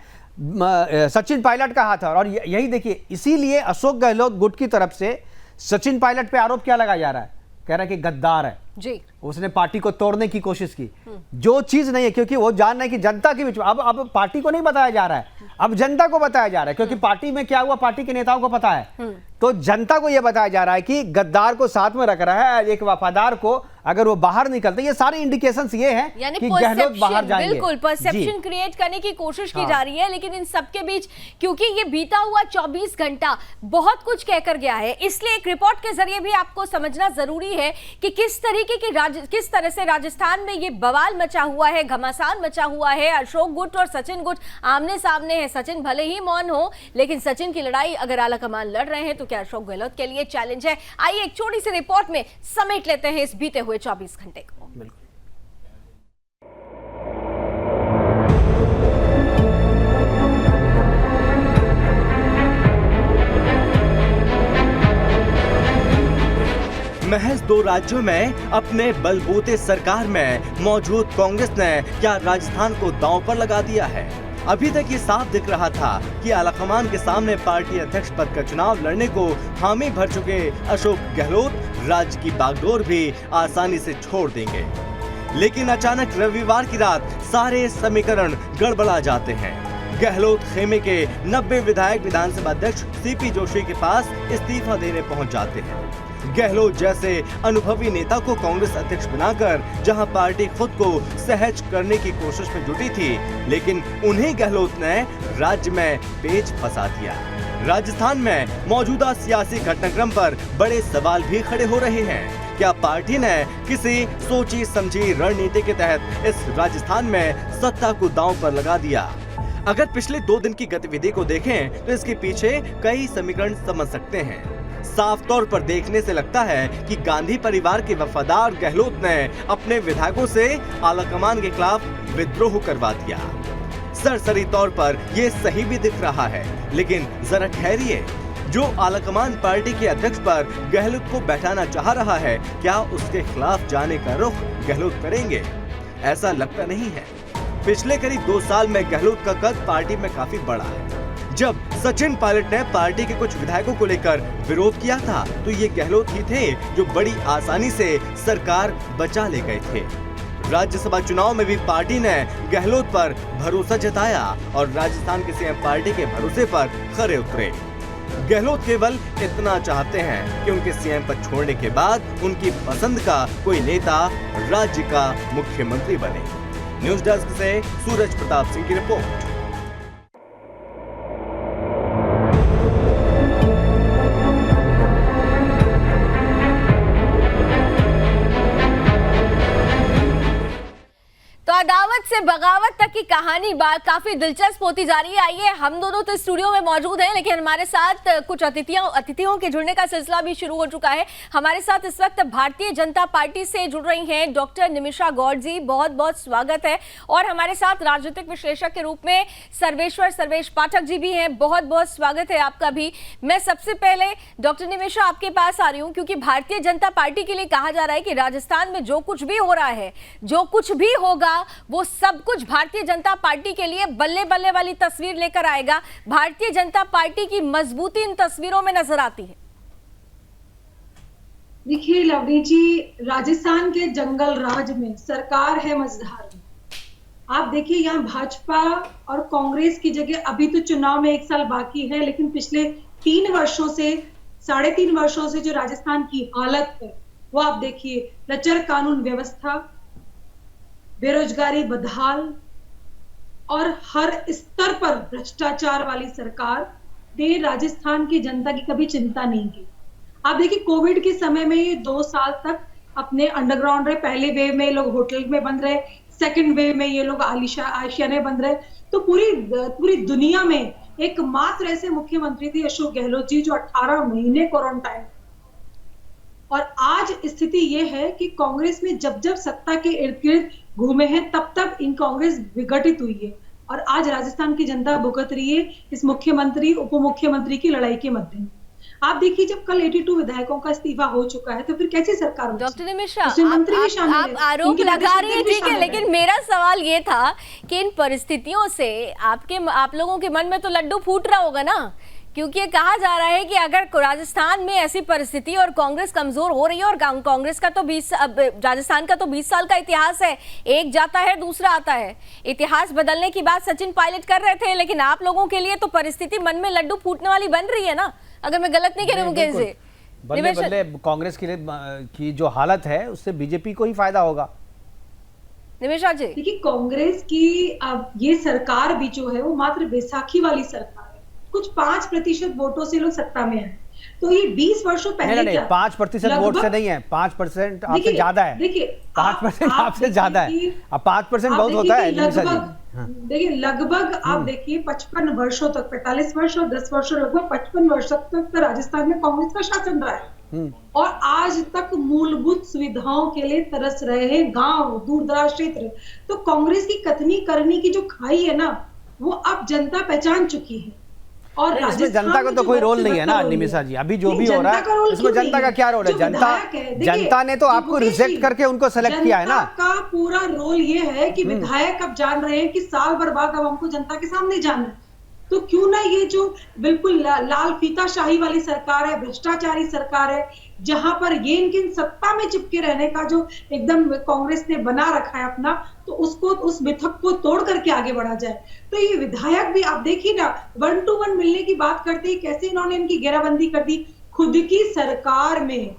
Speaker 5: सचिन पायलट का हाथ है। और यही देखिए, इसीलिए अशोक गहलोत गुट की तरफ से सचिन पायलट पे आरोप क्या लगाया जा रहा है? कह रहा है कि गद्दार है जी, उसने पार्टी को तोड़ने की कोशिश की, जो चीज नहीं है, क्योंकि वो जान रहे हैं कि जनता के बीच में अब पार्टी को नहीं बताया जा रहा है, अब जनता को बताया जा रहा है, क्योंकि पार्टी में क्या हुआ पार्टी के नेताओं को पता है। तो जनता को यह बताया जा रहा है कि गद्दार को साथ में रख रहा है, एक वफादार को अगर वो बाहर निकलते, ये सारे इंडिकेशंस ये हैं कि गहलोत बाहर जाएंगे।
Speaker 1: बिल्कुल परसेप्शन क्रिएट करने की कोशिश की जा रही है, लेकिन इन सबके बीच क्योंकि ये बीता हुआ 24 घंटा बहुत कुछ कहकर गया है, इसलिए एक रिपोर्ट के जरिए भी आपको समझना जरूरी है कि किस तरह से राजस्थान में ये बवाल मचा हुआ है, घमासान मचा हुआ है। अशोक गुट और सचिन गुट आमने सामने है। सचिन भले ही मौन हो, लेकिन सचिन की लड़ाई अगर आला कमान लड़ रहे हैं तो क्या अशोक गहलोत के लिए चैलेंज है? आइए एक छोटी सी रिपोर्ट में समेट लेते हैं इस बीते हुए 24 घंटे को।
Speaker 5: बिल्कुल।
Speaker 6: महज 2 राज्यों में अपने बलबूते सरकार में मौजूद कांग्रेस ने क्या राजस्थान को दांव पर लगा दिया है? अभी तक ये साफ दिख रहा था कि आलाकमान के सामने पार्टी अध्यक्ष पद का चुनाव लड़ने को हामी भर चुके अशोक गहलोत राज्य की बागडोर भी आसानी से छोड़ देंगे, लेकिन अचानक रविवार की रात सारे समीकरण गड़बड़ा जाते हैं। गहलोत खेमे के 90 विधायक विधानसभा अध्यक्ष सीपी जोशी के पास इस्तीफा देने पहुंच जाते हैं। गहलोत जैसे अनुभवी नेता को कांग्रेस अध्यक्ष बनाकर जहां पार्टी खुद को सहज करने की कोशिश में जुटी थी, लेकिन उन्हें गहलोत ने राज्य में पेच फंसा दिया। राजस्थान में मौजूदा सियासी घटनाक्रम पर बड़े सवाल भी खड़े हो रहे हैं। क्या पार्टी ने किसी सोची समझी रणनीति के तहत इस राजस्थान में सत्ता को दांव पर लगा दिया? अगर पिछले 2 दिन की गतिविधि को देखें तो इसके पीछे कई समीकरण समझ सकते हैं। साफ तौर पर देखने से लगता है कि गांधी परिवार के वफादार गहलोत ने अपने विधायकों से आलाकमान के खिलाफ विद्रोह करवा दिया। सरसरी तौर पर ये सही भी दिख रहा है, लेकिन जरा ठहरिए, जो आलाकमान पार्टी के अध्यक्ष पर गहलोत को बैठाना चाह रहा है, क्या उसके खिलाफ जाने का रुख गहलोत करेंगे? ऐसा लगता नहीं है। पिछले करीब 2 साल में गहलोत का कद पार्टी में काफी बड़ा है। जब सचिन पायलट ने पार्टी के कुछ विधायकों को लेकर विरोध किया था, तो ये गहलोत ही थे जो बड़ी आसानी से सरकार बचा ले गए थे। राज्यसभा चुनाव में भी पार्टी ने गहलोत पर भरोसा जताया और राजस्थान की सीएम पार्टी के भरोसे पर खरे उतरे। गहलोत केवल इतना चाहते हैं कि उनके सीएम पद छोड़ने के बाद उनकी पसंद का कोई नेता राज्य का मुख्यमंत्री बने। न्यूज डेस्क से सूरज प्रताप सिंह की रिपोर्ट।
Speaker 1: अदावत से बगावत तक की कहानी काफी दिलचस्प होती जा रही है। आइए, हम दोनों तो स्टूडियो में मौजूद हैं, लेकिन हमारे साथ कुछ अतिथियों के जुड़ने का सिलसिला भी शुरू हो चुका है। हमारे साथ इस वक्त भारतीय जनता पार्टी से जुड़ रही हैं डॉक्टर निमिषा गौड़ जी, बहुत बहुत स्वागत है। और हमारे साथ राजनीतिक विश्लेषक के रूप में सर्वेश पाठक जी भी हैं, बहुत बहुत स्वागत है आपका भी। मैं सबसे पहले डॉक्टर निमिषा आपके पास आ रही हूँ, क्योंकि भारतीय जनता पार्टी के लिए कहा जा रहा है कि राजस्थान में जो कुछ भी हो रहा है, जो कुछ भी होगा, वो सब कुछ भारतीय जनता पार्टी के लिए बल्ले बल्ले वाली तस्वीर लेकर आएगा। भारतीय जनता पार्टी की मजबूती इन तस्वीरों में नजर आती है।
Speaker 7: देखिए लवली जी, राजस्थान के जंगल राज में सरकार है मझधार में। आप देखिए यहाँ भाजपा और कांग्रेस की जगह, अभी तो चुनाव में 1 साल बाकी है, लेकिन पिछले 3 वर्षों से 3.5 वर्षों से जो राजस्थान की हालत है वो आप देखिए। लचर कानून व्यवस्था, बेरोजगारी बदहाल और हर स्तर पर भ्रष्टाचार वाली सरकार ने राजस्थान की जनता की कभी चिंता नहीं की। आप देखिए कोविड के समय में ये 2 साल तक अपने अंडरग्राउंड रहे। पहले वेव में लोग होटल में बंद रहे, सेकंड वेव में ये लोग आशियाने बंद रहे। तो पूरी दुनिया में एकमात्र ऐसे मुख्यमंत्री थे अशोक गहलोत जी जो 18 महीने क्वारंटाइन। और आज स्थिति ये है कि कांग्रेस में जब जब सत्ता के इर्द गिर्द घूमे हैं तब तब इन कांग्रेस विघटित हुई है और आज राजस्थान की जनता भुगत रही है इस मुख्यमंत्री उप मुख्यमंत्री की लड़ाई के मध्य में। आप देखिए जब कल 82 विधायकों का इस्तीफा हो चुका है तो फिर कैसी सरकार बची?
Speaker 1: डॉक्टर निमिषा,
Speaker 7: मंत्री भी शामिल
Speaker 1: आप आरोप लगा रही हैं, ठीक है, लेकिन मेरा सवाल ये था कि इन परिस्थितियों से आप लोगों के मन में तो लड्डू फूट रहा होगा ना, क्योंकि ये कहा जा रहा है कि अगर राजस्थान में ऐसी परिस्थिति और कांग्रेस कमजोर हो रही है और कांग्रेस का तो राजस्थान का तो 20 साल का इतिहास है, एक जाता है दूसरा आता है। इतिहास बदलने की बात सचिन पायलट कर रहे थे, लेकिन आप लोगों के लिए तो परिस्थिति मन में लड्डू फूटने वाली बन रही है ना, अगर मैं गलत नहीं कह रही हूँ मुकेश जी।
Speaker 5: बल्ले बल्ले कांग्रेस के लिए की जो हालत है उससे बीजेपी को ही फायदा होगा।
Speaker 1: निमिषा जी,
Speaker 7: देखिए कांग्रेस की अब ये सरकार भी जो है वो मात्र बैसाखी वाली सरकार है। कुछ 5% वोटों से लोग सत्ता में है, तो ये 20 वर्षों पहले
Speaker 5: नहीं 5% वोट से नहीं है, 5% आपसे ज्यादा है।
Speaker 7: देखिए
Speaker 5: 5% आपसे ज्यादा है। अब 5% बहुत होता है।
Speaker 7: देखिए लगभग आप देखिए 55 वर्षों तक, 45 वर्ष और 10 वर्षों लगभग 55 वर्षों तक राजस्थान में कांग्रेस का शासन रहा है और आज तक मूलभूत सुविधाओं के लिए तरस रहे हैं गांव, दूर दराज क्षेत्र। तो कांग्रेस की कथनी करनी की जो खाई है ना वो अब जनता पहचान चुकी है। और
Speaker 5: इसमें जनता का तो कोई रोल नहीं है ना निमिषा जी, अभी जो भी हो रहा है इसमें जनता का क्या रोल है? जनता ने तो आपको रिजेक्ट करके उनको सेलेक्ट किया है ना।
Speaker 7: का पूरा रोल ये है कि विधायक अब जान रहे हैं कि साल भर बाद अब हमको जनता के सामने जाना है, तो क्यों ना ये जो बिल्कुल लाल फीताशाही वाली सरकार है, भ्रष्टाचारी सरकार है, जहां पर ये इनकी सत्ता में चिपके रहने का जो एकदम कांग्रेस ने बना रखा है अपना, तो उसको उस मिथक को तोड़ करके आगे बढ़ा जाए। तो ये विधायक भी आप देखिए ना 1 to 1 मिलने की बात करते ही कैसे इन्होंने इनकी घेराबंदी कर दी। खुद की सरकार में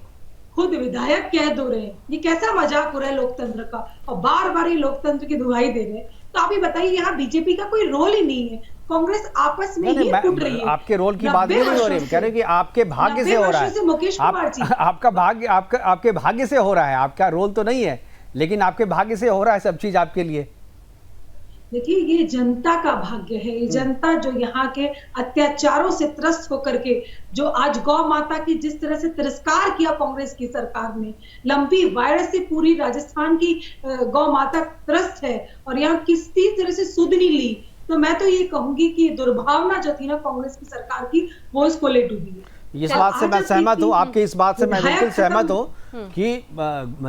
Speaker 7: खुद विधायक कह दो रहे हैं, ये कैसा मजाक हो रहा है लोकतंत्र का, और बार बार ये लोकतंत्र की दुहाई दे रहे हैं। तो आप ही बताइए यहाँ बीजेपी का कोई रोल ही नहीं है, कांग्रेस आपस में ही फूट रही है।
Speaker 5: आपके रोल की बात नहीं हो रही, कह रहे कि आपके भाग्य से हो रहा है।
Speaker 7: मुकेश कुमार जी
Speaker 5: आपका भाग्य आपके भाग्य से हो रहा है, आपका रोल तो नहीं है, लेकिन आपके भाग्य से हो रहा है सब चीज आपके लिए।
Speaker 7: देखिए ये जनता का भाग्य है, ये जनता जो यहाँ के अत्याचारों से त्रस्त होकर के जो आज गौ माता की जिस तरह से तिरस्कार किया कांग्रेस की सरकार ने, लंपी वायरस से पूरी राजस्थान की गौ माता त्रस्त है और यहाँ किसी तरह से सुध नहीं ली। तो मैं तो ये कहूंगी कि दुर्भावना जो थी ना कांग्रेस की सरकार की वो इसको ले डूबी है।
Speaker 5: इस बात से मैं सहमत हूँ, आपकी इस बात से मैं बिल्कुल सहमत हूँ कि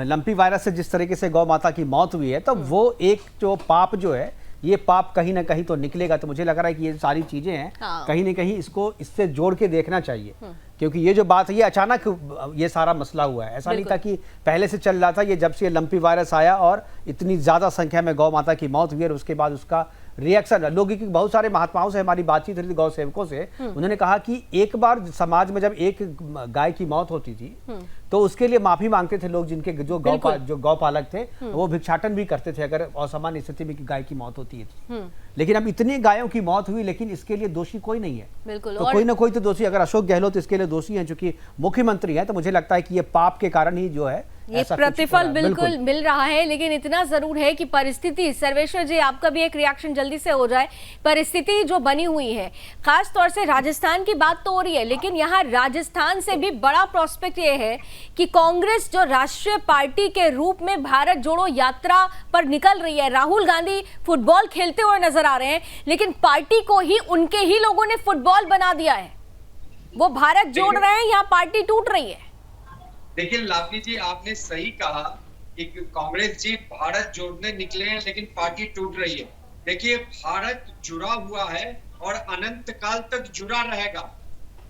Speaker 5: लंपी वायरस से जिस तरीके से गौ माता की मौत हुई है तो वो एक जो पाप जो है ये पाप कहीं ना कहीं तो निकलेगा। तो मुझे लग रहा है कि ये सारी चीजें हैं कहीं ना कहीं इसको इससे जोड़ के देखना चाहिए, क्योंकि ये जो बात है ये अचानक ये सारा मसला हुआ है, ऐसा नहीं था कि पहले से चल रहा था। ये जब से ये लंपी वायरस आया और इतनी ज्यादा संख्या में गौ माता की मौत हुई और उसके बाद उसका रिएक्शन लोगों की, बहुत सारे महात्माओं से हमारी बातचीत रही थी, गौ सेवकों से, उन्होंने कहा कि एक बार समाज में जब एक गाय की मौत होती थी तो उसके लिए माफी मांगते थे लोग, जिनके जो गौपालक थे वो भिक्षाटन भी करते थे अगर असामान्य स्थिति में गाय की मौत होती है। लेकिन अब इतनी गायों की मौत हुई लेकिन इसके लिए दोषी कोई नहीं है।
Speaker 1: बिल्कुल,
Speaker 5: तो कोई ना कोई तो दोषी, अगर अशोक गहलोत इसके लिए दोषी हैं चूंकि मुख्यमंत्री हैं, तो मुझे लगता है कि ये पाप के कारण ही जो है
Speaker 1: ये प्रतिफल बिल्कुल मिल रहा है। लेकिन इतना जरूर है कि परिस्थिति, सर्वेश्वर जी आपका भी एक रिएक्शन जल्दी से हो जाए, परिस्थिति जो बनी हुई है खास तौर से राजस्थान की बात तो हो रही है, लेकिन यहाँ राजस्थान से भी बड़ा प्रोस्पेक्ट ये है कि कांग्रेस जो राष्ट्रीय पार्टी के रूप में भारत जोड़ो यात्रा पर निकल रही है, राहुल गांधी फुटबॉल खेलते हुए नजर आ रहे हैं, लेकिन पार्टी को ही उनके ही लोगों ने फुटबॉल बना दिया है। वो भारत जोड़ रहे हैं, यहाँ पार्टी टूट रही है।
Speaker 8: देखिए लावनी जी आपने सही कहा कि कांग्रेस जी भारत जोड़ने निकले हैं लेकिन पार्टी टूट रही है। देखिए भारत जुड़ा हुआ है और अनंत काल तक जुड़ा रहेगा।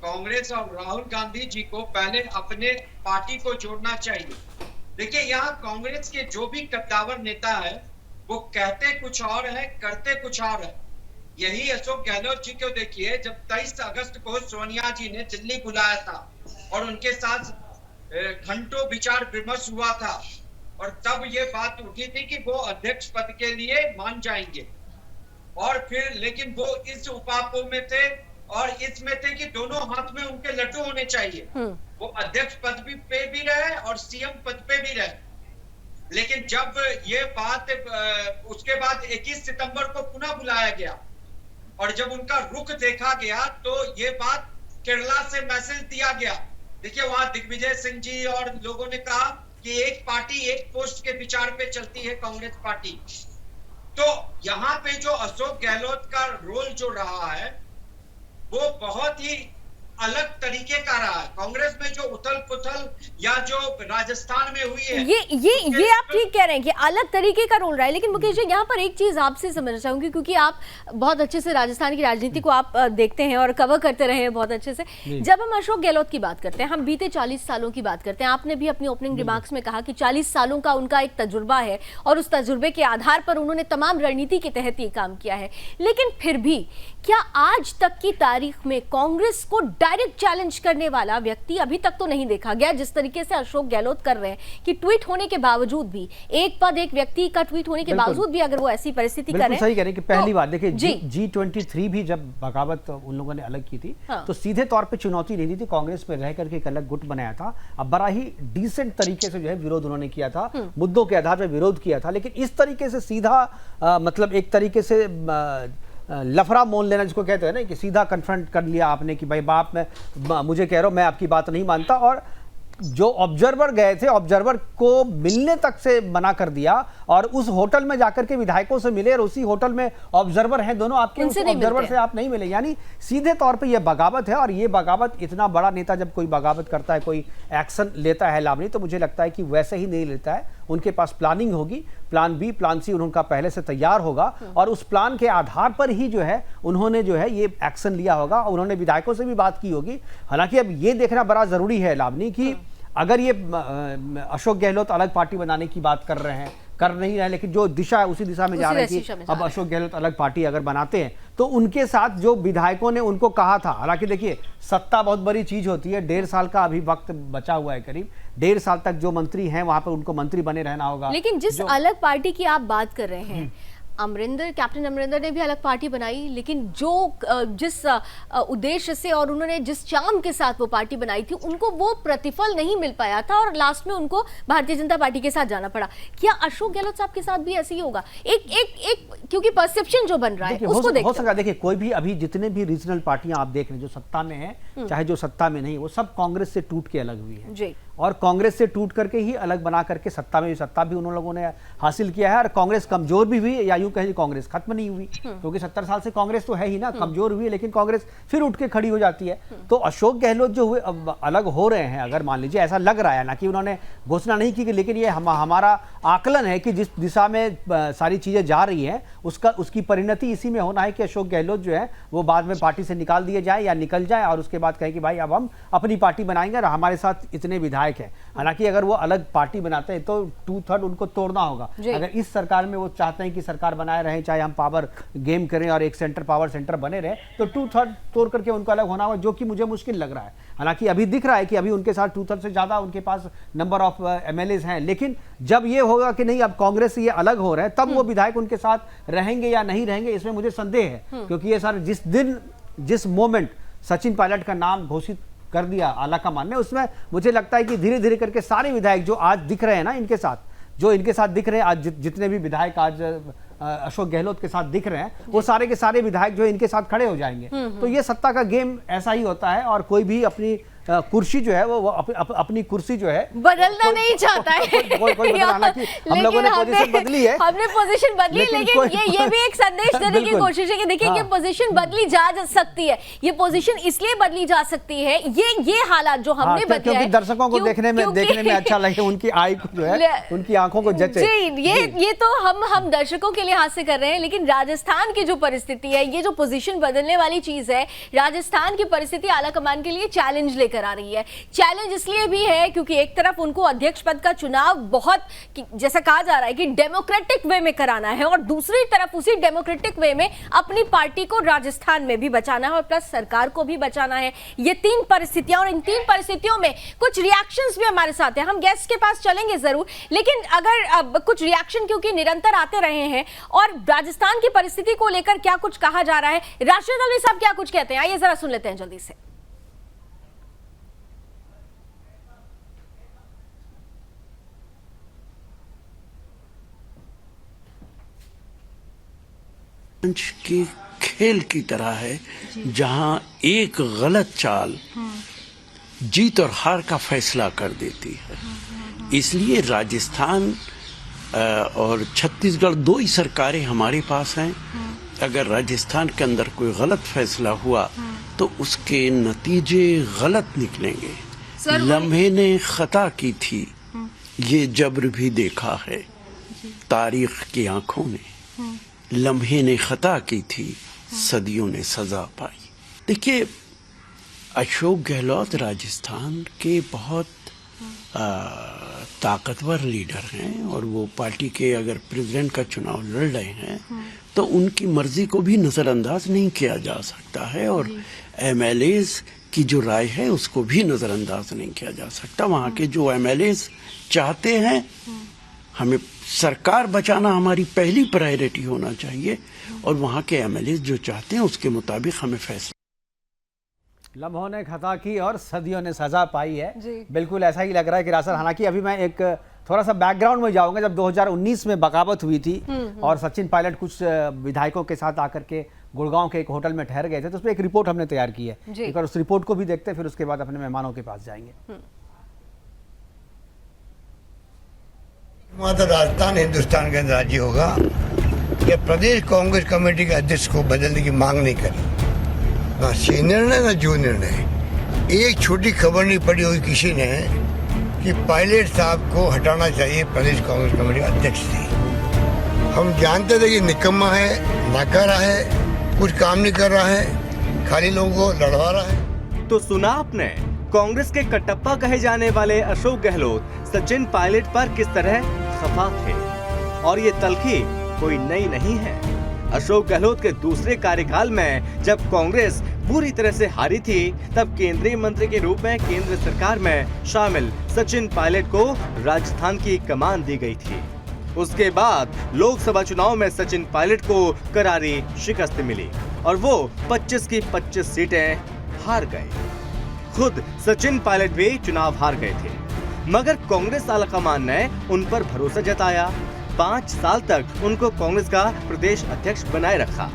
Speaker 8: कांग्रेस और राहुल गांधी जी को पहले अपने पार्टी को जोड़ना चाहिए। देखिए यहाँ कांग्रेस के जो भी कद्दावर नेता है वो कहते कुछ और है, करते कुछ और है। यही अशोक गहलोत जी को देखिए, जब 23 अगस्त को सोनिया जी ने दिल्ली बुलाया था और उनके साथ घंटों विचार विमर्श हुआ था, और तब ये बात उठी थी कि वो अध्यक्ष पद के लिए मान जाएंगे, और फिर लेकिन वो इस उपापों में थे और इसमें थे कि दोनों हाथ में उनके लड्डू होने चाहिए। वो अध्यक्ष पद पे भी रहे और सीएम पद पे भी रहे। लेकिन जब ये बात उसके बाद 21 सितंबर को पुनः बुलाया गया और जब उनका रुख देखा गया तो ये बात केरला से मैसेज दिया गया। देखिए वहां दिग्विजय सिंह जी और लोगों ने कहा कि एक पार्टी एक पोस्ट के विचार पे चलती है कांग्रेस पार्टी। तो यहाँ पे जो अशोक गहलोत का रोल जो रहा है वो बहुत ही अलग तरीके का रहा है। कांग्रेस में जो उथल पुथल या जो राजस्थान में हुई है,
Speaker 1: ये आप ठीक कह रहे हैं कि अलग तरीके का रोल रहा है। लेकिन मुकेश जी यहाँ पर एक चीज आपसे समझना चाहूंगी, क्योंकि आप बहुत अच्छे से राजस्थान की राजनीति को आप देखते हैं और कवर करते रहे हैं बहुत अच्छे से। जब हम अशोक गहलोत की बात करते हैं, हम बीते 40 सालों की बात करते हैं। आपने भी अपनी ओपनिंग रिमार्क्स में कहा कि 40 सालों का उनका एक तजुर्बा है और उस तजुर्बे के आधार पर उन्होंने तमाम रणनीति के तहत ये काम किया है। लेकिन फिर भी क्या आज तक की तारीख में कांग्रेस को डायरेक्ट चैलेंज करने वाला व्यक्ति अभी तक तो नहीं देखा गया, जिस तरीके से अशोक गहलोत कर रहे हैं कि ट्वीट होने के बावजूद भी, एक पद एक व्यक्ति का ट्वीट होने के बावजूद भी अगर वो ऐसी परिस्थिति करें।
Speaker 5: सही कह रहे हैं कि पहली बार देखिए G23 भी जब बगावत उन लोगों ने अलग की थी तो सीधे तौर पे चुनौती नहीं दी थी, कांग्रेस में रह करके एक अलग गुट बनाया था। अब बड़ा ही डिसेंट तरीके से जो है विरोध उन्होंने किया था, मुद्दों के आधार पर विरोध किया था। लेकिन इस तरीके से सीधा मतलब एक तरीके से लफड़ा मोल लेना जिसको कहते हैं ना, कि सीधा कन्फ्रंट कर लिया आपने कि भाई बाप मैं मुझे कह रहा हूं मैं आपकी बात नहीं मानता, और जो ऑब्जर्वर गए थे ऑब्जर्वर को मिलने तक से मना कर दिया और उस होटल में जाकर के विधायकों से मिले और उसी होटल में ऑब्जर्वर हैं दोनों, आपके उस ऑब्जर्वर से आप नहीं मिले। यानी सीधे तौर पे ये बगावत है। और ये बगावत, इतना बड़ा नेता जब कोई बगावत करता है, कोई एक्शन लेता है लावनी, तो मुझे लगता है कि वैसे ही नहीं लेता है। उनके पास प्लानिंग होगी, प्लान बी प्लान सी उनका पहले से तैयार होगा और उस प्लान के आधार पर ही जो है उन्होंने जो है ये एक्शन लिया होगा। उन्होंने विधायकों से भी बात की होगी। हालांकि अब ये देखना बड़ा जरूरी है लावनी कि अगर ये अशोक गहलोत अलग पार्टी बनाने की बात कर रहे हैं, कर नहीं रहे, लेकिन जो दिशा है उसी दिशा में जा रही थी। अब अशोक गहलोत अलग पार्टी अगर बनाते हैं तो उनके साथ जो विधायकों ने उनको कहा था, हालांकि देखिए सत्ता बहुत बड़ी चीज होती है, 1.5 साल का अभी वक्त बचा हुआ है, करीब 1.5 साल तक जो मंत्री हैं वहां पर उनको मंत्री बने रहना होगा।
Speaker 1: लेकिन जिस अलग पार्टी की आप बात कर रहे हैं, कैप्टन अमरिंदर ने भी अलग पार्टी बनाई, लेकिन जिस उद्देश्य से और उन्होंने जिस चाम के साथ वो पार्टी बनाई थी, उनको वो प्रतिफल नहीं मिल पाया था और लास्ट में उनको भारतीय जनता पार्टी के साथ जाना पड़ा। क्या अशोक गहलोत साहब के साथ भी ऐसे ही होगा? एक क्योंकि परसेप्शन जो बन रहा है उसको
Speaker 5: हो सकता है। देखिए कोई भी अभी जितने भी रीजनल पार्टियां आप देख रहे हैं जो सत्ता में है चाहे जो सत्ता में नहीं, वो सब कांग्रेस से टूट के अलग हुई है और कांग्रेस से टूट करके ही अलग बना करके सत्ता भी उन लोगों ने हासिल किया है। और कांग्रेस कमजोर भी हुई, या यूं कहें कांग्रेस खत्म नहीं हुई, क्योंकि 70 साल से कांग्रेस तो है ही ना, कमजोर हुई लेकिन कांग्रेस फिर उठ के खड़ी हो जाती है। तो अशोक गहलोत जो हुए अब अलग हो रहे हैं, अगर मान लीजिए ऐसा लग रहा है ना कि उन्होंने घोषणा नहीं की, लेकिन ये हमारा आकलन है कि जिस दिशा में सारी चीजें जा रही हैं उसकी परिणति इसी में होना है कि अशोक गहलोत जो है वो बाद में पार्टी से निकाल दिए जाए या निकल जाए और उसके बाद कहें कि भाई अब हम अपनी पार्टी बनाएंगे और हमारे साथ इतने विधायक हैं। हालांकि अगर वो अलग पार्टी बनाते हैं तो 2/3 उनको तोड़ना होगा। अगर इस सरकार में वो चाहते हैं कि सरकार बनाए रहें, चाहे हम पावर गेम करें और एक पावर सेंटर बने रहे, तो 2/3 तोड़ करके उनको अलग होना होगा, जो कि मुझे मुश्किल लग रहा है। हालांकि अभी दिख रहा है कि अभी उनके साथ 2/3 से ज्यादा उनके पास नंबर ऑफ MLAs हैं, लेकिन जब ये होगा कि नहीं अब कांग्रेस से ये अलग हो रहे हैं, तब वो विधायक उनके साथ रहेंगे या नहीं रहेंगे, इसमें मुझे संदेह है। क्योंकि ये सारे जिस मोमेंट सचिन पायलट का नाम घोषित कर दिया आलाकमान ने, उसमें मुझे लगता है कि धीरे धीरे करके सारे विधायक जो आज दिख रहे हैं ना इनके साथ दिख रहे हैं, आज जितने भी विधायक आज अशोक गहलोत के साथ दिख रहे हैं, वो सारे के सारे विधायक जो इनके साथ खड़े हो जाएंगे। तो ये सत्ता का गेम ऐसा ही होता है और कोई भी अपनी कुर्सी जो है वो अपनी कुर्सी जो है
Speaker 1: बदलना नहीं चाहता है।
Speaker 5: हालांकि हम लोगों ने पोजीशन बदली है,
Speaker 1: हमने पोजीशन बदली, लेकिन ये भी एक संदेश देने की कोशिश है कि देखिए ये पोजीशन बदली जा सकती है। ये पोजीशन इसलिए बदली जा सकती है, ये हालात जो हमने बदले हैं,
Speaker 5: दर्शकों को देखने में अच्छा लगे, उनकी आई जो है उनकी आंखों को जचे।
Speaker 1: ये तो हम दर्शकों के लिहाज से कर रहे हैं, लेकिन राजस्थान की जो परिस्थिति है, ये जो पोजीशन बदलने वाली चीज है, राजस्थान की परिस्थिति आलाकमान के लिए चैलेंज लेकर लेकर आ रही है। चैलेंज इसलिए भी है क्योंकि एक तरफ उनको अध्यक्ष पद का चुनाव बहुत जैसा कहा जा रहा है कि डेमोक्रेटिक वे में कराना है और दूसरी तरफ उसी डेमोक्रेटिक वे में अपनी पार्टी को राजस्थान में भी बचाना है और प्लस सरकार को भी बचाना है। ये तीन परिस्थितियां और इन तीन परिस्थितियों में कुछ रिएक्शंस भी हमारे साथ हैं। हम गेस्ट के पास चलेंगे जरूर, लेकिन अगर अब कुछ रिएक्शन क्योंकि निरंतर आते रहे हैं और राजस्थान की परिस्थिति को लेकर क्या कुछ कहा जा रहा है, राष्ट्रीय दल साहब क्या कुछ कहते हैं, आइए जरा सुन लेते हैं जल्दी से।
Speaker 9: के खेल की तरह है जहां एक गलत चाल जीत और हार का फैसला कर देती है। इसलिए राजस्थान और छत्तीसगढ़ दो ही सरकारें हमारे पास हैं। अगर राजस्थान के अंदर कोई गलत फैसला हुआ तो उसके नतीजे गलत निकलेंगे। लम्हे ने खता की थी, ये जब्र भी देखा है तारीख की आंखों ने। लम्हे ने खता की थी, सदियों ने सजा पाई। देखिए, अशोक गहलोत राजस्थान के बहुत ताकतवर लीडर हैं और वो पार्टी के अगर प्रेसिडेंट का चुनाव लड़ रहे हैं तो उनकी मर्जी को भी नज़रअंदाज नहीं किया जा सकता है और एमएलएज की जो राय है उसको भी नज़रअंदाज नहीं किया जा सकता। वहाँ के जो एमएलएज चाहते हैं, हमें सरकार बचाना हमारी पहली प्रायोरिटी होना चाहिए और वहाँ के एमएलए जो चाहते हैं उसके मुताबिक हमें फैसला।
Speaker 5: लम्हों ने खता की और सदियों ने सजा पाई है, बिल्कुल ऐसा ही लग रहा है कि रासर। हालांकि अभी मैं एक थोड़ा सा बैकग्राउंड में जाऊंगा। जब 2019 में बगावत हुई थी और सचिन पायलट कुछ विधायकों के साथ आकर के गुड़गांव के एक होटल में ठहर गए थे, तो उस पर एक रिपोर्ट हमने तैयार की है। एक बार उस रिपोर्ट को भी देखते हैं, फिर उसके बाद अपने मेहमानों के पास जाएंगे।
Speaker 10: वहाँ तो राजस्थान हिंदुस्तान का राज्य होगा। ये प्रदेश कांग्रेस कमेटी के अध्यक्ष को बदलने की मांग नहीं करी, ना सी निर्णय ना जो निर्णय। एक छोटी खबर नहीं पड़ी हुई किसी ने कि पायलट साहब को हटाना चाहिए प्रदेश कांग्रेस कमेटी का अध्यक्ष थी। हम जानते थे कि निकम्मा है, नाकारा है, कुछ काम नहीं कर रहा है, खाली लोगों को लड़वा रहा है।
Speaker 6: तो सुना आपने, कांग्रेस के कटप्पा कहे जाने वाले अशोक गहलोत सचिन पायलट पर किस तरह खफा थे। और ये तलखी कोई नई नहीं है। अशोक गहलोत के दूसरे कार्यकाल में जब कांग्रेस बुरी तरह से हारी थी, तब केंद्रीय मंत्री के रूप में केंद्र सरकार में शामिल सचिन पायलट को राजस्थान की कमान दी गई थी। उसके बाद लोकसभा चुनाव में सचिन पायलट को करारी शिकस्त मिली और वो 25 की 25 सीटें हार गए। खुद सचिन पायलट भी चुनाव हार गए थे, मगर कांग्रेस आलाकमान ने उन पर भरोसा जताया। 5 साल तक उनको कांग्रेस का प्रदेश अध्यक्ष बनाए रखा।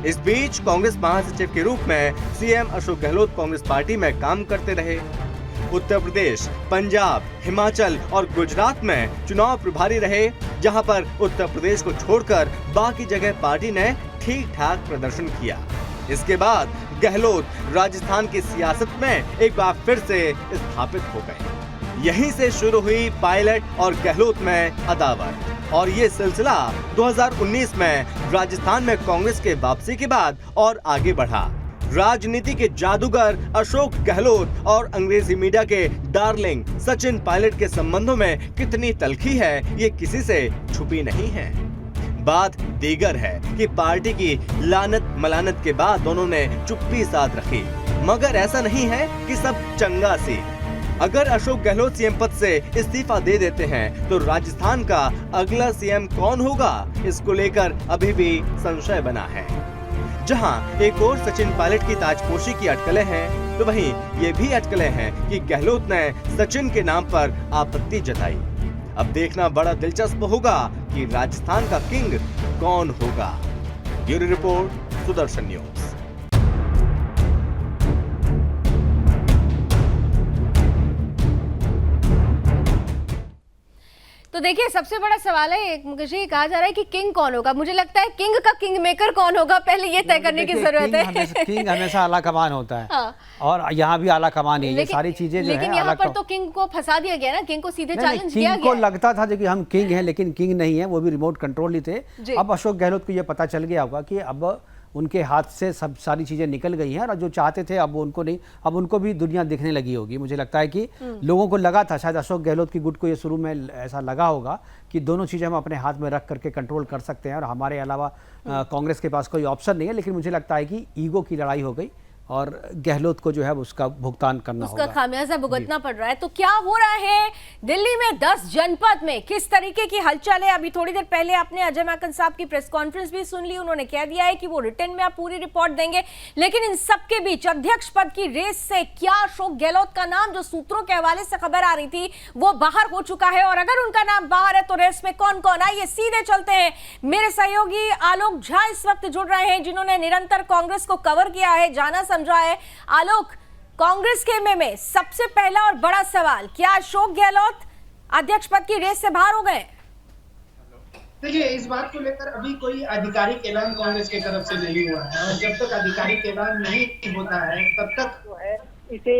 Speaker 6: इस बीच कांग्रेस महासचिव के रूप में सीएम अशोक गहलोत कांग्रेस पार्टी में काम करते रहे। उत्तर प्रदेश, पंजाब, हिमाचल और गुजरात में चुनाव प्रभारी रहे, जहां पर उत्तर प्रदेश को छोड़कर बाकी जगह पार्टी ने ठीक ठाक प्रदर्शन किया। इसके बाद गहलोत राजस्थान की सियासत में एक बार फिर से स्थापित हो गए। यहीं से शुरू हुई पायलट और गहलोत में अदावत और ये सिलसिला 2019 में राजस्थान में कांग्रेस के वापसी के बाद और आगे बढ़ा। राजनीति के जादूगर अशोक गहलोत और अंग्रेजी मीडिया के डार्लिंग सचिन पायलट के संबंधों में कितनी तलखी है, ये किसी से छुपी नहीं है। बात दीगर है कि पार्टी की लानत मलानत के बाद दोनों ने चुप्पी साध रखी, मगर ऐसा नहीं है कि सब चंगा सी। अगर अशोक गहलोत सीएम पद से इस्तीफा दे देते हैं तो राजस्थान का अगला सीएम कौन होगा, इसको लेकर अभी भी संशय बना है। जहां एक और सचिन पायलट की ताजपोशी की अटकलें हैं, तो वहीं ये भी अटकलें हैं कि गहलोत ने सचिन के नाम पर आपत्ति जताई। अब देखना बड़ा दिलचस्प होगा कि राजस्थान का किंग कौन होगा। Bureau report, Sudarshan news.
Speaker 1: तो देखिए, सबसे बड़ा सवाल है, मुकेश जी, कहा जा रहा है कि किंग कौन होगा। मुझे लगता है किंग का किंग मेकर कौन होगा, पहले ये तय करने की जरूरत है।
Speaker 5: किंग हमेशा आला कमान होता है। हाँ। और यहाँ भी आला कमान है, ये सारी चीजें जो है।
Speaker 1: लेकिन यहाँ पर तो किंग को फंसा दिया गया ना, किंग को सीधे चैलेंज किया गया।
Speaker 5: किंग को लगता था कि हम किंग हैं, लेकिन किंग नहीं है, वो भी रिमोट कंट्रोल ही थे। अब अशोक गहलोत को ये पता चल गया होगा कि अब उनके हाथ से सब सारी चीज़ें निकल गई हैं और जो चाहते थे अब वो उनको नहीं, अब उनको भी दुनिया दिखने लगी होगी। मुझे लगता है कि लोगों को लगा था, शायद अशोक गहलोत की गुट को ये शुरू में ऐसा लगा होगा कि दोनों चीज़ें हम अपने हाथ में रख करके कंट्रोल कर सकते हैं और हमारे अलावा कांग्रेस के पास कोई ऑप्शन नहीं है। लेकिन मुझे लगता है कि ईगो की लड़ाई हो गई और गहलोत को जो है उसका भुगतान करना होगा,
Speaker 1: उसका खामियाजा भुगतना पड़ रहा है। तो क्या हो रहा है दिल्ली में 10 जनपद में, किस तरीके की हलचल है? अभी थोड़ी देर पहले आपने अजय माकन साहब की प्रेस कॉन्फ्रेंस भी सुन ली, उन्होंने कह दिया है कि वो रिटर्न में आप पूरी रिपोर्ट देंगे। लेकिन इन सबके बीच अध्यक्ष पद की रेस से क्या अशोक गहलोत का नाम, जो सूत्रों के हवाले से खबर आ रही थी, वो बाहर हो चुका है? और अगर उनका नाम बाहर है तो रेस में कौन कौन? आइए सीधे चलते हैं। मेरे सहयोगी आलोक झा इस वक्त जुड़ रहे हैं, जिन्होंने निरंतर कांग्रेस को कवर किया है, जाना समझा है। आलोक, कांग्रेस के में सबसे पहला और बड़ा सवाल, क्या अशोक गहलोत अध्यक्ष पद की रेस से बाहर हो गए?
Speaker 2: देखिए, इस बात को लेकर अभी कोई आधिकारिक ऐलान कांग्रेस की तरफ से नहीं हुआ है और जब तक आधिकारिक ऐलान नहीं होता है तब तक जो है इसे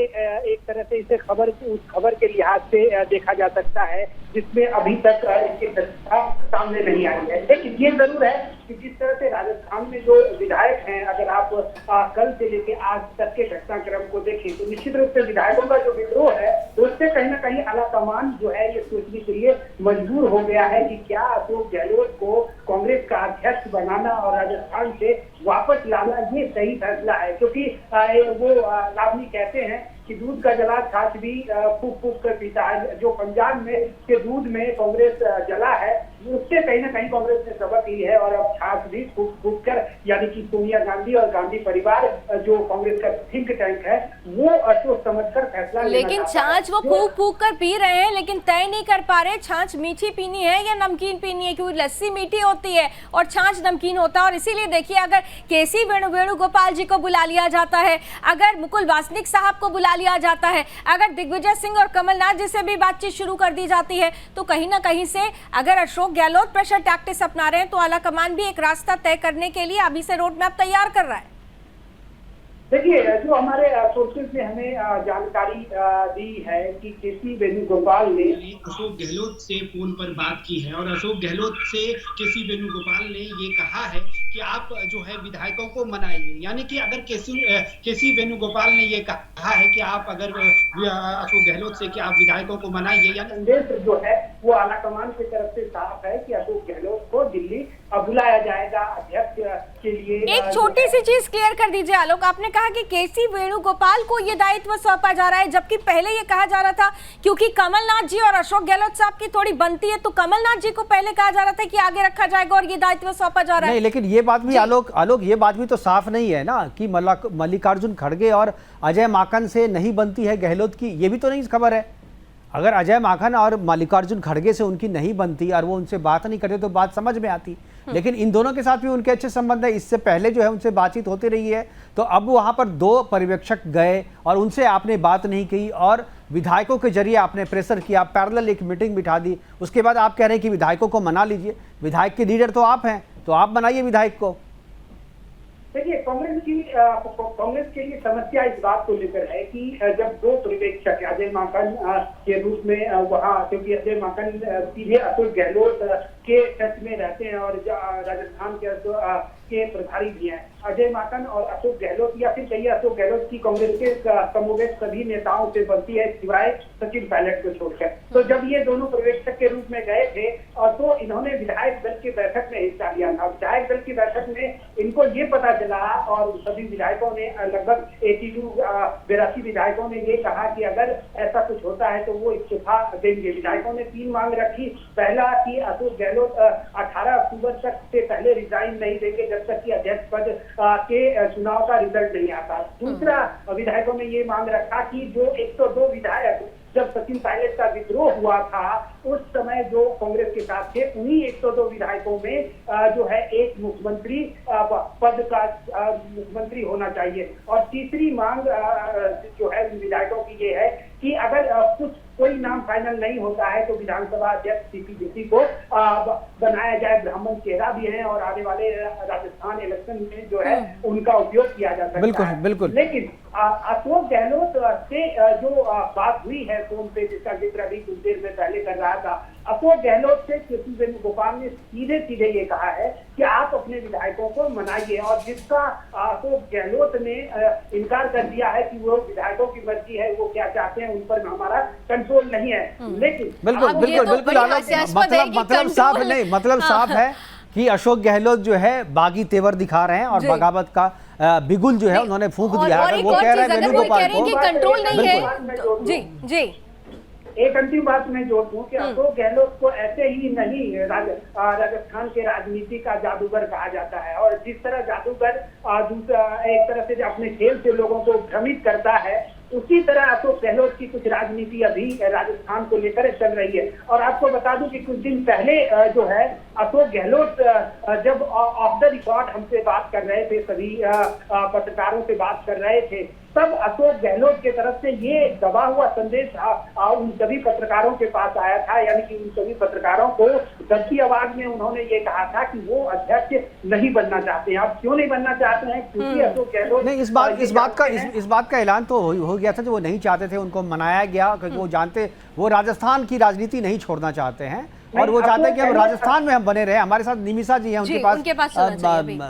Speaker 2: एक तरह से इसे उस खबर के लिहाज से देखा जा सकता है जिसमें अभी तक इसकी सत्ता सामने नहीं आई है। लेकिन ये जरूर है कि जिस तरह से राजस्थान में जो विधायक हैं, अगर आप कल से लेके आज तक के घटनाक्रम को देखें तो निश्चित रूप से विधायकों का जो विद्रोह है उससे कहीं ना कहीं आलाकमान जो है ये सोचने के लिए मजबूर हो गया है कि क्या अशोक गहलोत को कांग्रेस का अध्यक्ष बनाना और राजस्थान से वापस लाना ये सही फैसला है। क्योंकि वो लाभनी कहते हैं कि दूध का जला छाछ भी फूक फूक कर पीता है। जो पंजाब में के दूध में कांग्रेस जला है उससे कहीं ना कहीं कांग्रेस ने सबक ली है और अब छाछ भी फूक फूक कर, यानी कि सोनिया गांधी और गांधी परिवार जो कांग्रेस का थिंक टैंक है वो सोच समझकर फैसला।
Speaker 1: लेकिन छाछ वो फूक फूक कर पी रहे हैं, लेकिन तय नहीं कर पा रहे छाछ मीठी पीनी है या नमकीन पीनी है, क्योंकि लस्सी मीठी होती है और छाछ नमकीन होता है। और इसीलिए देखिए, अगर केसी वेणुगोपाल जी को बुला लिया जाता है, अगर मुकुल वासनिक साहब को बुला लिया जाता है, अगर दिग्विजय सिंह और कमलनाथ जी से भी बातचीत शुरू कर दी जाती है, तो कहीं ना कहीं से अगर अशोक गहलोत प्रेशर टैक्टिक्स अपना रहे हैं तो आलाकमान भी एक रास्ता तय करने के लिए अभी से रोड मैप तैयार कर रहा है।
Speaker 2: देखिए, जो हमारे सोर्सेज ने हमें जानकारी दी है कि केसी वेणुगोपाल ने अशोक गहलोत से फोन पर बात की है और अशोक गहलोत से केसी वेणुगोपाल ने ये कहा है कि आप जो है विधायकों को मनाइए। यानी कि अगर केसी वेणुगोपाल ने ये कहा है कि आप अगर अशोक गहलोत से कि आप विधायकों को मनाइए, यानी संदेश जो है वो आलाकमान की तरफ से साफ है कि अशोक गहलोत को दिल्ली बुलाया जाएगा अध्यक्ष के लिए।
Speaker 1: एक छोटी सी चीज क्लियर कर दीजिए आलोक, आपने कहा कि केसी वेणुगोपाल को ये दायित्व सौंपा जा रहा है, जबकि पहले ये कहा जा रहा था क्योंकि कमलनाथ जी और अशोक गहलोत साहब की थोड़ी बनती है तो कमलनाथ जी को पहले कहा जा रहा था कि आगे रखा जाएगा और ये दायित्व सौंपा जा रहा है।
Speaker 5: नहीं, लेकिन ये बात भी आलोक ये बात भी तो साफ नहीं है ना कि मल्लिकार्जुन खड़गे और अजय माकन से नहीं बनती है गहलोत की, ये भी तो नहीं खबर है। अगर अजय माकन और मल्लिकार्जुन खड़गे से उनकी नहीं बनती और वो उनसे बात नहीं करते तो बात समझ में आती, लेकिन इन दोनों के साथ भी उनके अच्छे संबंध है। इससे पहले जो है उनसे बातचीत होती रही है, तो अब वहाँ पर 2 पर्यवेक्षक गए और उनसे आपने बात नहीं की और विधायकों के जरिए आपने प्रेशर किया, पैरेलल एक मीटिंग बिठा दी। उसके बाद आप कह रहे हैं कि विधायकों को मना लीजिए, विधायक के लीडर तो आप हैं, तो आप बनाइए विधायक को।
Speaker 2: देखिए, कांग्रेस के लिए समस्या इस बात को लेकर है कि जब 2 पर्यवेक्षक अजय माकन के रूप में वहाँ, क्योंकि अजय माकन सीधे अशोक गहलोत के टच में रहते हैं और राजस्थान के प्रभारी भी हैं। अजय माकन और अशोक गहलोत या फिर कहिए अशोक गहलोत की कांग्रेस के कमोबेश सभी नेताओं से बनती है सिवाय सचिन पायलट को छोड़कर। तो जब ये दोनों पर्यवेक्षक के रूप में गए थे और तो इन्होंने विधायक दल की बैठक में हिस्सा लिया था। विधायक दल की बैठक में इनको ये पता चला और सभी विधायकों ने लगभग 82 विधायकों ने ये कहा कि अगर ऐसा कुछ होता है तो वो इस्तीफा देंगे। विधायकों ने 3 मांग रखी। पहला कि अशोक गहलोत 18 अक्टूबर तक से पहले रिजाइन नहीं देंगे जब तक कि अध्यक्ष पद के चुनाव का रिजल्ट नहीं आता। दूसरा, विधायकों ने ये मांग रखा कि जो 102 विधायक जब सचिन पायलट का विद्रोह हुआ था उस समय जो कांग्रेस के साथ थे उन्हीं 102 विधायकों में जो है एक मुख्यमंत्री पद का मुख्यमंत्री होना चाहिए। और तीसरी मांग जो है विधायकों की ये है कि अगर कोई नाम फाइनल नहीं होता है तो विधानसभा अध्यक्ष सीपी जोशी को बनाया जाए। ब्राह्मण चेहरा भी है और आने वाले राजस्थान इलेक्शन में जो है उनका उपयोग किया जा सकता है।
Speaker 5: बिल्कुल।
Speaker 2: लेकिन अशोक गहलोत से जो बात हुई है फोन पे, जिसका जिक्र अभी कुछ देर में पहले कर रहा था, अशोक गहलोत से केशव वेणुगोपाल ने सीधे सीधे ये कहा है कि आप अपने विधायकों को मनाइए, और जिसका अशोक गहलोत ने इनकार कर दिया है कि वो विधायकों की मर्जी है, वो क्या चाहते हैं उन पर हमारा कंट्रोल नहीं है। लेकिन
Speaker 5: बिल्कुल बिल्कुल बिल्कुल मतलब साफ नहीं, मतलब साफ है कि अशोक गहलोत जो है बागी तेवर दिखा रहे हैं और बगावत का बिगुल जो है उन्होंने फूंक दिया है। वो कह रहे हैं वेणुगोपाल को
Speaker 1: कंट्रोल नहीं है। जी जी,
Speaker 2: एक अंतिम बात मैं जोड़ दूं कि अशोक गहलोत को ऐसे ही नहीं राजस्थान के राजनीति का जादूगर कहा जाता है, और जिस तरह जादूगर दूसरा एक तरह से अपने खेल से लोगों को भ्रमित करता है, उसी तरह अशोक गहलोत की कुछ राजनीति अभी राजस्थान को लेकर चल रही है। और आपको बता दूं कि कुछ दिन पहले जो है अशोक गहलोत जब ऑफ द रिकॉर्ड हमसे बात कर रहे थे, सभी पत्रकारों से बात कर रहे थे, तब अशोक गहलोत की तरफ से ये दबा हुआ संदेश उन सभी पत्रकारों के पास आया था, यानी कि उन सभी पत्रकारों को दबती आवाज में उन्होंने ये कहा था कि वो अध्यक्ष नहीं बनना चाहते हैं। अब क्यों नहीं बनना चाहते हैं? क्योंकि अशोक गहलोत
Speaker 5: नहीं, इस बात का ऐलान तो हो गया था, जो वो नहीं चाहते थे उनको मनाया गया, क्योंकि वो जानते वो राजस्थान की राजनीति नहीं छोड़ना चाहते हैं और वो चाहते हैं कि हम राजस्थान में हम बने रहे। हमारे साथ निमिषा जी हैं, उनके पास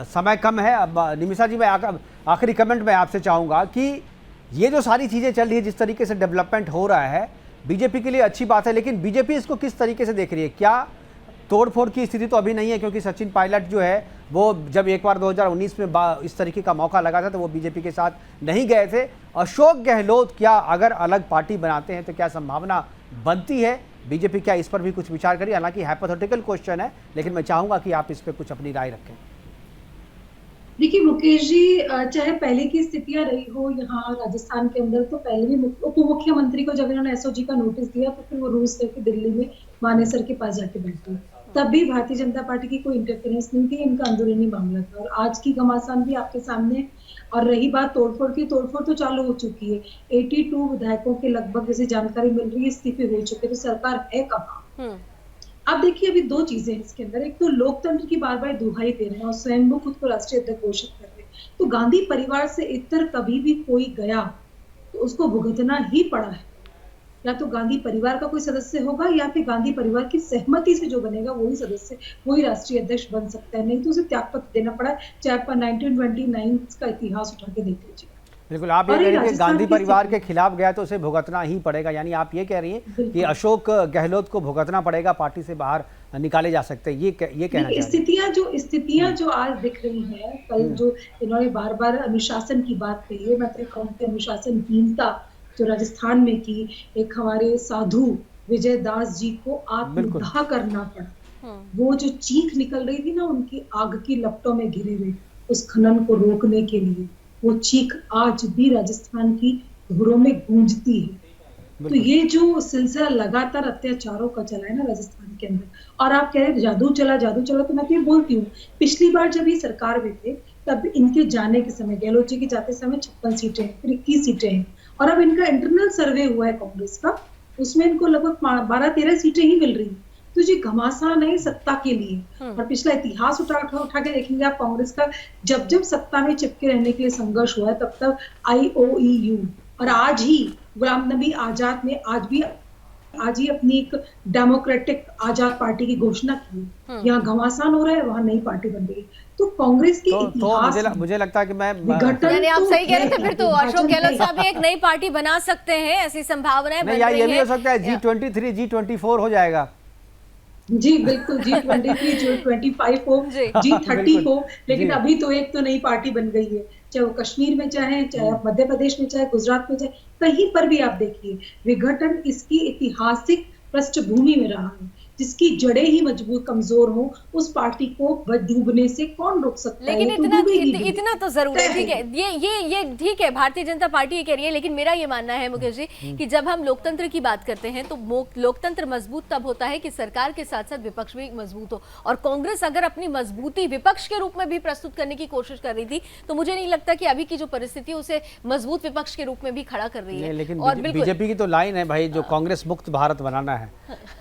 Speaker 5: समय कम है। अब निमिषा जी, मैं आखिरी कमेंट में आपसे चाहूंगा कि ये जो सारी चीजें चल रही है, जिस तरीके से डेवलपमेंट हो रहा है, बीजेपी के लिए अच्छी बात है, लेकिन बीजेपी इसको किस तरीके से देख रही है? क्या तोड़फोड़ की स्थिति तो अभी नहीं है, क्योंकि सचिन पायलट जो है वो जब एक बार 2019 में इस तरीके का मौका लगा था तो वो बीजेपी के साथ नहीं गए थे। अशोक गहलोत क्या अगर अलग पार्टी बनाते हैं तो क्या संभावना बनती है? बीजेपी क्या इस पर भी कुछ विचार करिए? हालांकि हाइपोथेटिकल क्वेश्चन है, लेकिन मैं चाहूंगा कि आप इस पर कुछ अपनी राय रखें।
Speaker 7: देखिए मुकेश जी, चाहे पहले की स्थितियां रही हो यहाँ राजस्थान के अंदर, तो पहले भी उप मुख्यमंत्री को जब इन्होंने एसओजी का नोटिस दिया तो फिर वो रूस करके दिल्ली में मानेसर के पास जाके बैठे, तब भी भारतीय जनता पार्टी की कोई इंटरफेरेंस नहीं थी, इनका अंदरूनी मामला था। और आज की घमासान भी आपके सामने। और रही बात तोड़फोड़ की, तोड़फोड़ तो चालू हो चुकी है। 82 विधायकों के लगभग जैसे जानकारी मिल रही है इस्तीफे हो चुके, तो सरकार है कहाँ? अब देखिए अभी दो चीजें हैं इसके अंदर, एक तो लोकतंत्र की बार बार दुहाई दे रहे हैं और स्वयं खुद को राष्ट्रीय अध्यक्ष घोषित कर रहे हैं। तो गांधी परिवार से इतर कभी भी कोई गया तो उसको भुगतना ही पड़ा है। या तो गांधी परिवार का कोई सदस्य होगा या फिर गांधी परिवार की सहमति से जो बनेगा वही सदस्य, वही राष्ट्रीय अध्यक्ष बन सकता है, नहीं तो उसे त्यागपत्र देना पड़ा है। चाहे आप 1929 का इतिहास उठा के देख लीजिए।
Speaker 5: बिल्कुल, आप ये कह रही हैं कि गांधी परिवार के खिलाफ गया तो उसे भुगतना ही पड़ेगा, यानी आप ये कह रही हैं कि अशोक गहलोत को भुगतना पड़ेगा, पार्टी से बाहर निकाले जा सकते हैं, ये कहना चाहिए।
Speaker 7: स्थितियां जो आज दिख रही हैं, कल जो इन्होंने बार बार अनुशासन की बात कही है, मैं तो कहूँ कि अनुशासनहीनता जो राजस्थान में की, एक हमारे साधु विजय दास जी को आत्मदाह करना पड़ा। वो जो चीख निकल रही थी ना उनकी आग की लपटों में घिरे हुए उस खनन को रोकने के लिए, वो चीख आज भी राजस्थान की धुरों में गूंजती है। तो ये जो सिलसिला लगातार अत्याचारों का चला है ना राजस्थान के अंदर, और आप कह रहे हैं जादू चला, तो मैं तो ये बोलती हूँ, पिछली बार जब ये सरकार में थे तब इनके जाने के समय, गहलोत जी के जाते समय 56 सीटें, फिर 21 सीटें हैं, और अब इनका इंटरनल सर्वे हुआ है कांग्रेस का, उसमें इनको लगभग 12-13 सीटें ही मिल रही है। तो जी घमासान है सत्ता के लिए। और पिछला इतिहास उठा के देखेंगे आप कांग्रेस का, जब सत्ता में चिपके रहने के लिए संघर्ष हुआ है, तब तक IOEU और आज ही गुलाम नबी आजाद ने आज ही अपनी एक डेमोक्रेटिक आजाद पार्टी की घोषणा की। यहाँ घमासान हो रहा है, वहाँ नई पार्टी बन रही। तो कांग्रेस के इतिहास
Speaker 5: मुझे लगता है कि मैं
Speaker 1: यानी आप सही कह रहे थे, फिर तो अशोक गहलोत साहब एक नई पार्टी बना सकते हैं, ऐसी संभावनाएं बन रही हैं।
Speaker 5: ये भी हो सकता है G23 G24 हो जाएगा।
Speaker 7: जी बिल्कुल, G23 G25 हो, G30 हो, लेकिन अभी तो एक तो नई पार्टी बन गई है, चाहे वो कश्मीर में चाहे मध्य प्रदेश में, चाहे गुजरात में, चाहे कहीं पर भी आप देखिए, विघटन इसकी ऐतिहासिक पृष्ठभूमि में रहा है। जिसकी जड़ें ही मजबूत कमजोर हो, उस पार्टी को डूबने से कौन रोक सकता है?
Speaker 1: लेकिन इतना तो जरूर है, ठीक है, ये ठीक है, भारतीय जनता पार्टी ये कह रही है, लेकिन मेरा ये मानना है मुकेश जी कि जब हम लोकतंत्र की बात करते हैं तो लोकतंत्र मजबूत तब होता है कि सरकार के साथ साथ विपक्ष भी मजबूत हो। और कांग्रेस अगर अपनी मजबूती विपक्ष के रूप में भी प्रस्तुत करने की कोशिश कर रही थी तो मुझे नहीं लगता कि अभी की जो परिस्थिति उसे मजबूत विपक्ष के रूप में भी खड़ा कर रही है।
Speaker 5: लेकिन बीजेपी की तो लाइन है भाई, जो कांग्रेस मुक्त भारत बनाना है,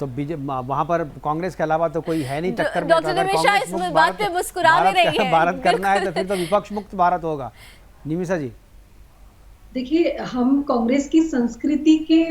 Speaker 5: तो वहां पर कांग्रेस के अलावा तो कोई है नहीं टक्कर में।
Speaker 1: डॉक्टर निमिषा इस बात पे मुस्कुरा रही है,
Speaker 5: भारत करना है तो फिर तो विपक्ष मुक्त भारत होगा। निमिषा जी,
Speaker 7: देखिए, हम कांग्रेस की संस्कृति के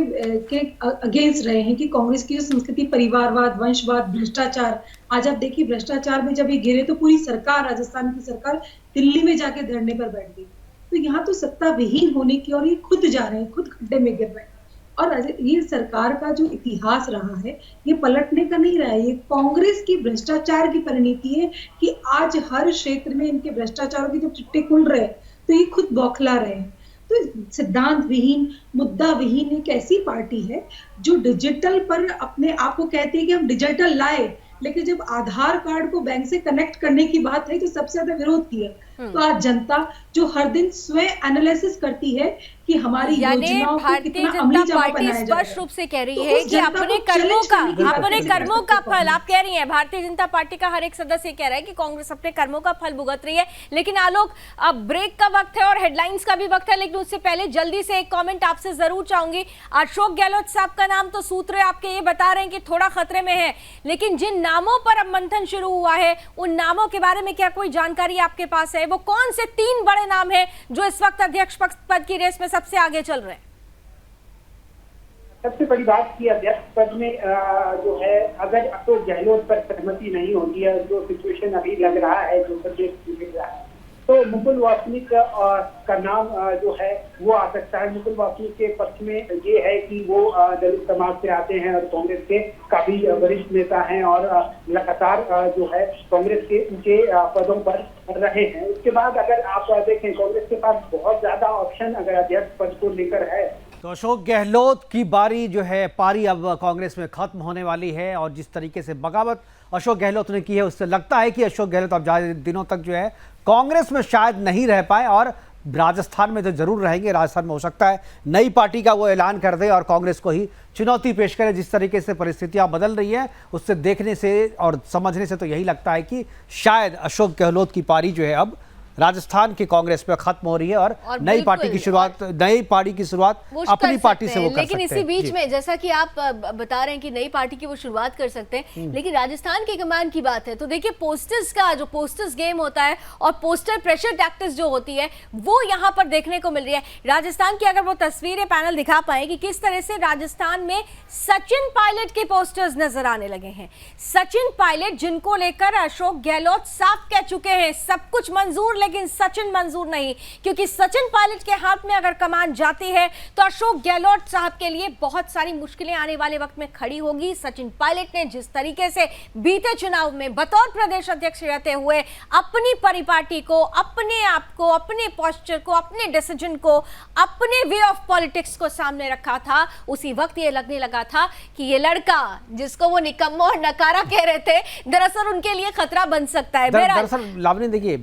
Speaker 7: अगेंस्ट रहे हैं कि कांग्रेस की जो संस्कृति परिवारवाद, वंशवाद, भ्रष्टाचार, आज आप देखिए भ्रष्टाचार में जब ये गिरे तो पूरी सरकार, राजस्थान की सरकार दिल्ली में जाके धरने पर बैठ गई। तो यहाँ तो सत्ता विहीन होने की और ये खुद जा रहे हैं, खुद खड्डे में गिर रहे हैं। और ये सरकार का जो इतिहास रहा है ये पलटने का नहीं रहा है। ये कांग्रेस की भ्रष्टाचार की परिणति है कि आज हर क्षेत्र में इनके भ्रष्टाचारों के जब चिट्टे खुल रहे हैं तो ये खुद बौखला रहे हैं। तो सिद्धांत विहीन, मुद्दा विहीन एक ऐसी पार्टी है जो डिजिटल पर अपने आप को कहती है कि हम डिजिटल लाए, लेकिन जब आधार कार्ड को बैंक से कनेक्ट करने की बात है तो सबसे ज्यादा विरोध किया। तो आज जनता जो हर दिन स्वयं एनालिसिस करती है कि हमारी योजनाओं को कितना अमली जामा बनाया जाए।
Speaker 1: स्पष्ट रूप से कह रही है कि अपने कर्मों का फल, आप कह रही हैं भारतीय जनता पार्टी का हर एक सदस्य कह रहा है कि कांग्रेस अपने कर्मों का फल भुगत रही है। लेकिन आलोक, अब ब्रेक का वक्त है और हेडलाइंस का भी वक्त है, लेकिन उससे पहले जल्दी से एक कमेंट आपसे जरूर चाहूंगी। अशोक गहलोत साहब का नाम तो सूत्र आपके ये बता रहे हैं कि थोड़ा खतरे में है, लेकिन जिन नामों पर अब मंथन शुरू हुआ है उन नामों के बारे में क्या कोई जानकारी आपके पास है? वो कौन से 3 बड़े नाम हैं जो इस वक्त अध्यक्ष पद की रेस में सबसे आगे चल रहे हैं?
Speaker 2: सबसे बड़ी बात की अध्यक्ष पद में जो है, अगर अशोक गहलोत पर सहमति नहीं होती है, जो सिचुएशन अभी लग रहा है, जो प्रदेश दिख रहा है, तो मुकुल वासनिक का नाम जो है वो आ सकता है। मुकुल वासनिक के पक्ष में ये है कि वो दलित समाज से आते हैं और कांग्रेस के काफी वरिष्ठ नेता हैं और लगातार जो है कांग्रेस के ऊंचे पदों पर रहे हैं। उसके बाद अगर आप देखें, कांग्रेस के पास बहुत ज्यादा ऑप्शन अगर अध्यक्ष पद को लेकर है।
Speaker 5: तो अशोक गहलोत की बारी जो है, पारी अब कांग्रेस में खत्म होने वाली है और जिस तरीके से बगावत अशोक गहलोत ने की है उससे लगता है कि अशोक गहलोत अब ज़्यादा दिनों तक जो है कांग्रेस में शायद नहीं रह पाए और राजस्थान में तो जरूर रहेंगे। राजस्थान में हो सकता है नई पार्टी का वो ऐलान कर दे और कांग्रेस को ही चुनौती पेश करे। जिस तरीके से परिस्थितियां बदल रही हैं उससे देखने से और समझने से तो यही लगता है कि शायद अशोक गहलोत की पारी जो है अब राजस्थान की कांग्रेस पे खत्म हो रही है और नई पार्टी की शुरुआत अपनी पार्टी से वो कर सकते हैं।
Speaker 1: लेकिन इसी बीच में जैसा कि आप बता रहे हैं कि नई पार्टी की वो शुरुआत कर सकते हैं, लेकिन राजस्थान के कमान की बात है तो देखिए पोस्टर्स का जो पोस्टर्स गेम होता है और पोस्टर प्रेशर टैक्टिक्स जो होती है वो यहाँ पर देखने को मिल रही है। राजस्थान की अगर वो तस्वीरें पैनल दिखा पाए कि किस तरह से राजस्थान में सचिन पायलट के पोस्टर्स नजर आने लगे हैं। सचिन पायलट जिनको लेकर अशोक गहलोत साफ कह चुके हैं सब कुछ मंजूर, लेकिन सचिन मंजूर नहीं, क्योंकि सचिन पायलट के हाथ में अगर कमान जाती है तो अशोक गहलोत साहब के लिए बहुत सारी मुश्किलें आने वाले वक्त में खड़ी होगी। सचिन पायलट ने जिस तरीके से बीते चुनाव में बतौर प्रदेश अध्यक्ष रहते हुए अपनी परिपाटी को, अपने आप को, अपने पोस्चर को, अपने डिसीजन को, अपने वे ऑफ पॉलिटिक्स को सामने रखा था, उसी वक्त ये लगने लगा था कि ये लड़का जिसको वो निकम्मा और नकारा कह रहे थे दरअसल उनके लिए खतरा बन सकता है।
Speaker 5: दरअसल लावनी देखिए,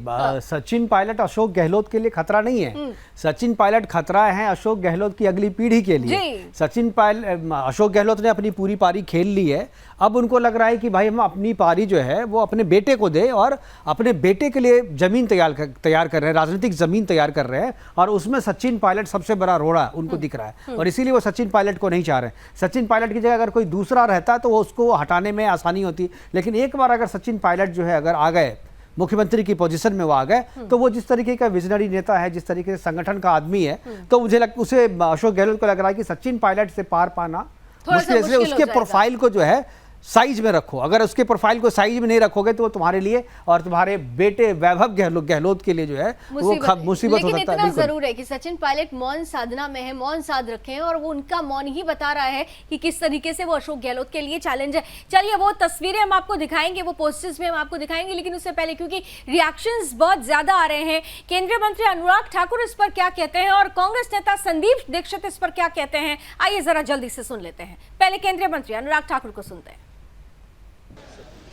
Speaker 5: सचिन पायलट अशोक गहलोत के लिए खतरा नहीं है। सचिन पायलट खतरा है अशोक गहलोत की अगली पीढ़ी के लिए। अशोक गहलोत ने अपनी पूरी पारी खेल ली है, अब उनको लग रहा है कि भाई हम अपनी पारी जो है वो अपने बेटे को दे और अपने बेटे के लिए जमीन तैयार कर रहे हैं, राजनीतिक जमीन तैयार कर रहे हैं और उसमें सचिन पायलट सबसे बड़ा रोड़ा उनको दिख रहा है और इसीलिए वो सचिन पायलट को नहीं चाह रहे। सचिन पायलट की जगह अगर कोई दूसरा रहता तो वो उसको हटाने में आसानी होती, लेकिन एक बार अगर सचिन पायलट जो है अगर आ गए मुख्यमंत्री की पोजीशन में वो आ गए तो वो जिस तरीके का विजनरी नेता है, जिस तरीके से संगठन का आदमी है, तो मुझे उसे अशोक गहलोत को लग रहा है कि सचिन पायलट से पार पाना मुश्किल, इसलिए उसके प्रोफाइल को जो है साइज में रखो। अगर उसके प्रोफाइल को साइज में नहीं रखोगे तो वो तुम्हारे लिए और तुम्हारे बेटे वैभव गहलोत के लिए जो है वो मुसीबत हो सकता है।
Speaker 1: लेकिन इतना जरूर है कि सचिन पायलट मौन साधना में है, मौन साध रखे हैं और वो उनका मौन ही बता रहा है कि किस तरीके से वो अशोक गहलोत के लिए चैलेंज है। चलिए वो तस्वीरें हम आपको दिखाएंगे, वो पोस्टर्स में हम आपको दिखाएंगे, लेकिन उससे पहले क्योंकि रिएक्शंस बहुत ज्यादा आ रहे हैं, केंद्रीय मंत्री अनुराग ठाकुर इस पर क्या कहते हैं और कांग्रेस नेता संदीप दीक्षित इस पर क्या कहते हैं, आइए जरा जल्दी से सुन लेते हैं। पहले केंद्रीय मंत्री अनुराग ठाकुर को सुनते हैं।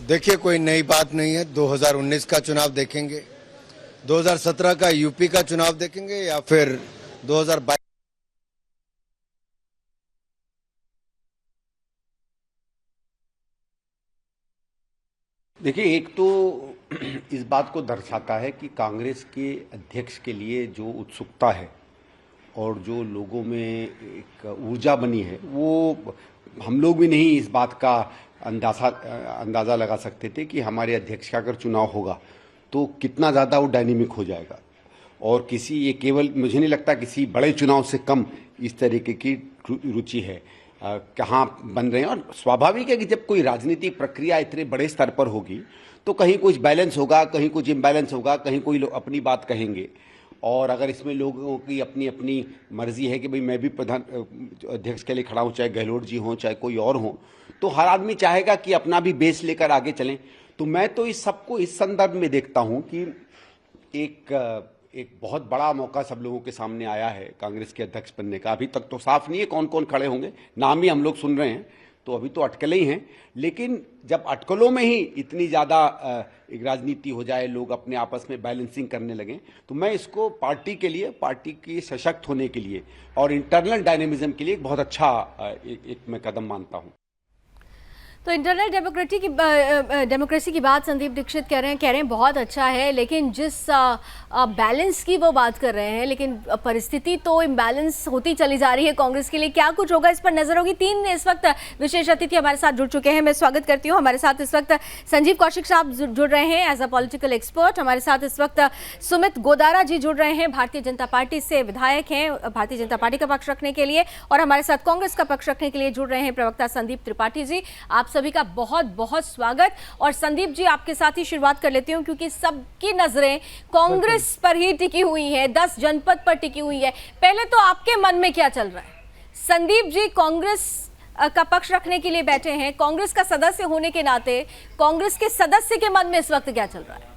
Speaker 11: देखिए, कोई नई बात नहीं है। 2019 का चुनाव देखेंगे, 2017 का यूपी का चुनाव देखेंगे या फिर 2022।
Speaker 12: देखिए, एक तो इस बात को दर्शाता है कि कांग्रेस के अध्यक्ष के लिए जो उत्सुकता है और जो लोगों में एक ऊर्जा बनी है वो हम लोग भी नहीं इस बात का अंदाज़ा लगा सकते थे कि हमारे अध्यक्ष का अगर चुनाव होगा तो कितना ज़्यादा वो डायनेमिक हो जाएगा। और किसी ये केवल मुझे नहीं लगता किसी बड़े चुनाव से कम इस तरीके की रुचि है कहाँ बन रहे हैं। और स्वाभाविक है कि जब कोई राजनीतिक प्रक्रिया इतने बड़े स्तर पर होगी तो कहीं कुछ बैलेंस होगा, कहीं कुछ इम्बैलेंस होगा, कहीं कोई लोग अपनी बात कहेंगे। और अगर इसमें लोगों की अपनी अपनी मर्जी है कि भाई मैं भी प्रधान अध्यक्ष के लिए खड़ा हूँ, चाहे गहलोत जी हों चाहे कोई और हो, तो हर आदमी चाहेगा कि अपना भी बेस लेकर आगे चलें। तो मैं तो इस सबको इस संदर्भ में देखता हूँ कि एक बहुत बड़ा मौका सब लोगों के सामने आया है कांग्रेस के अध्यक्ष बनने का। अभी तक तो साफ नहीं है कौन कौन खड़े होंगे, नाम ही हम लोग सुन रहे हैं, तो अभी तो अटकलें ही हैं। लेकिन जब अटकलों में ही इतनी ज़्यादा एक राजनीति हो जाए, लोग अपने आपस में बैलेंसिंग करने लगें, तो मैं इसको पार्टी के लिए, पार्टी की सशक्त होने के लिए और इंटरनल डायनेमिज्म के लिए एक बहुत अच्छा एक मैं कदम मानता हूँ।
Speaker 1: तो इंटरनल डेमोक्रेसी की बात संदीप दीक्षित कह रहे हैं बहुत अच्छा है, लेकिन जिस बैलेंस की वो बात कर रहे हैं, लेकिन परिस्थिति तो इम्बैलेंस होती चली जा रही है कांग्रेस के लिए। क्या कुछ होगा इस पर नजर होगी। 3 इस वक्त विशेष अतिथि हमारे साथ जुड़ चुके हैं, मैं स्वागत करती हूँ। हमारे साथ इस वक्त संजीव कौशिक साहब जुड़ रहे हैं एज अ पॉलिटिकल एक्सपर्ट। हमारे साथ इस वक्त सुमित गोदारा जी जुड़ रहे हैं, भारतीय जनता पार्टी से विधायक हैं, भारतीय जनता पार्टी का पक्ष रखने के लिए, और हमारे साथ कांग्रेस का पक्ष रखने के लिए जुड़ रहे हैं प्रवक्ता संदीप त्रिपाठी जी। आप सभी का बहुत बहुत स्वागत। और संदीप जी, आपके साथ ही शुरुआत कर लेती हूं क्योंकि सबकी नजरें कांग्रेस पर ही टिकी हुई है, 10 जनपद पर टिकी हुई है। पहले तो आपके मन में क्या चल रहा है? संदीप जी कांग्रेस का पक्ष रखने के लिए बैठे हैं, कांग्रेस का सदस्य होने के नाते कांग्रेस के सदस्य के मन में इस वक्त क्या चल रहा है?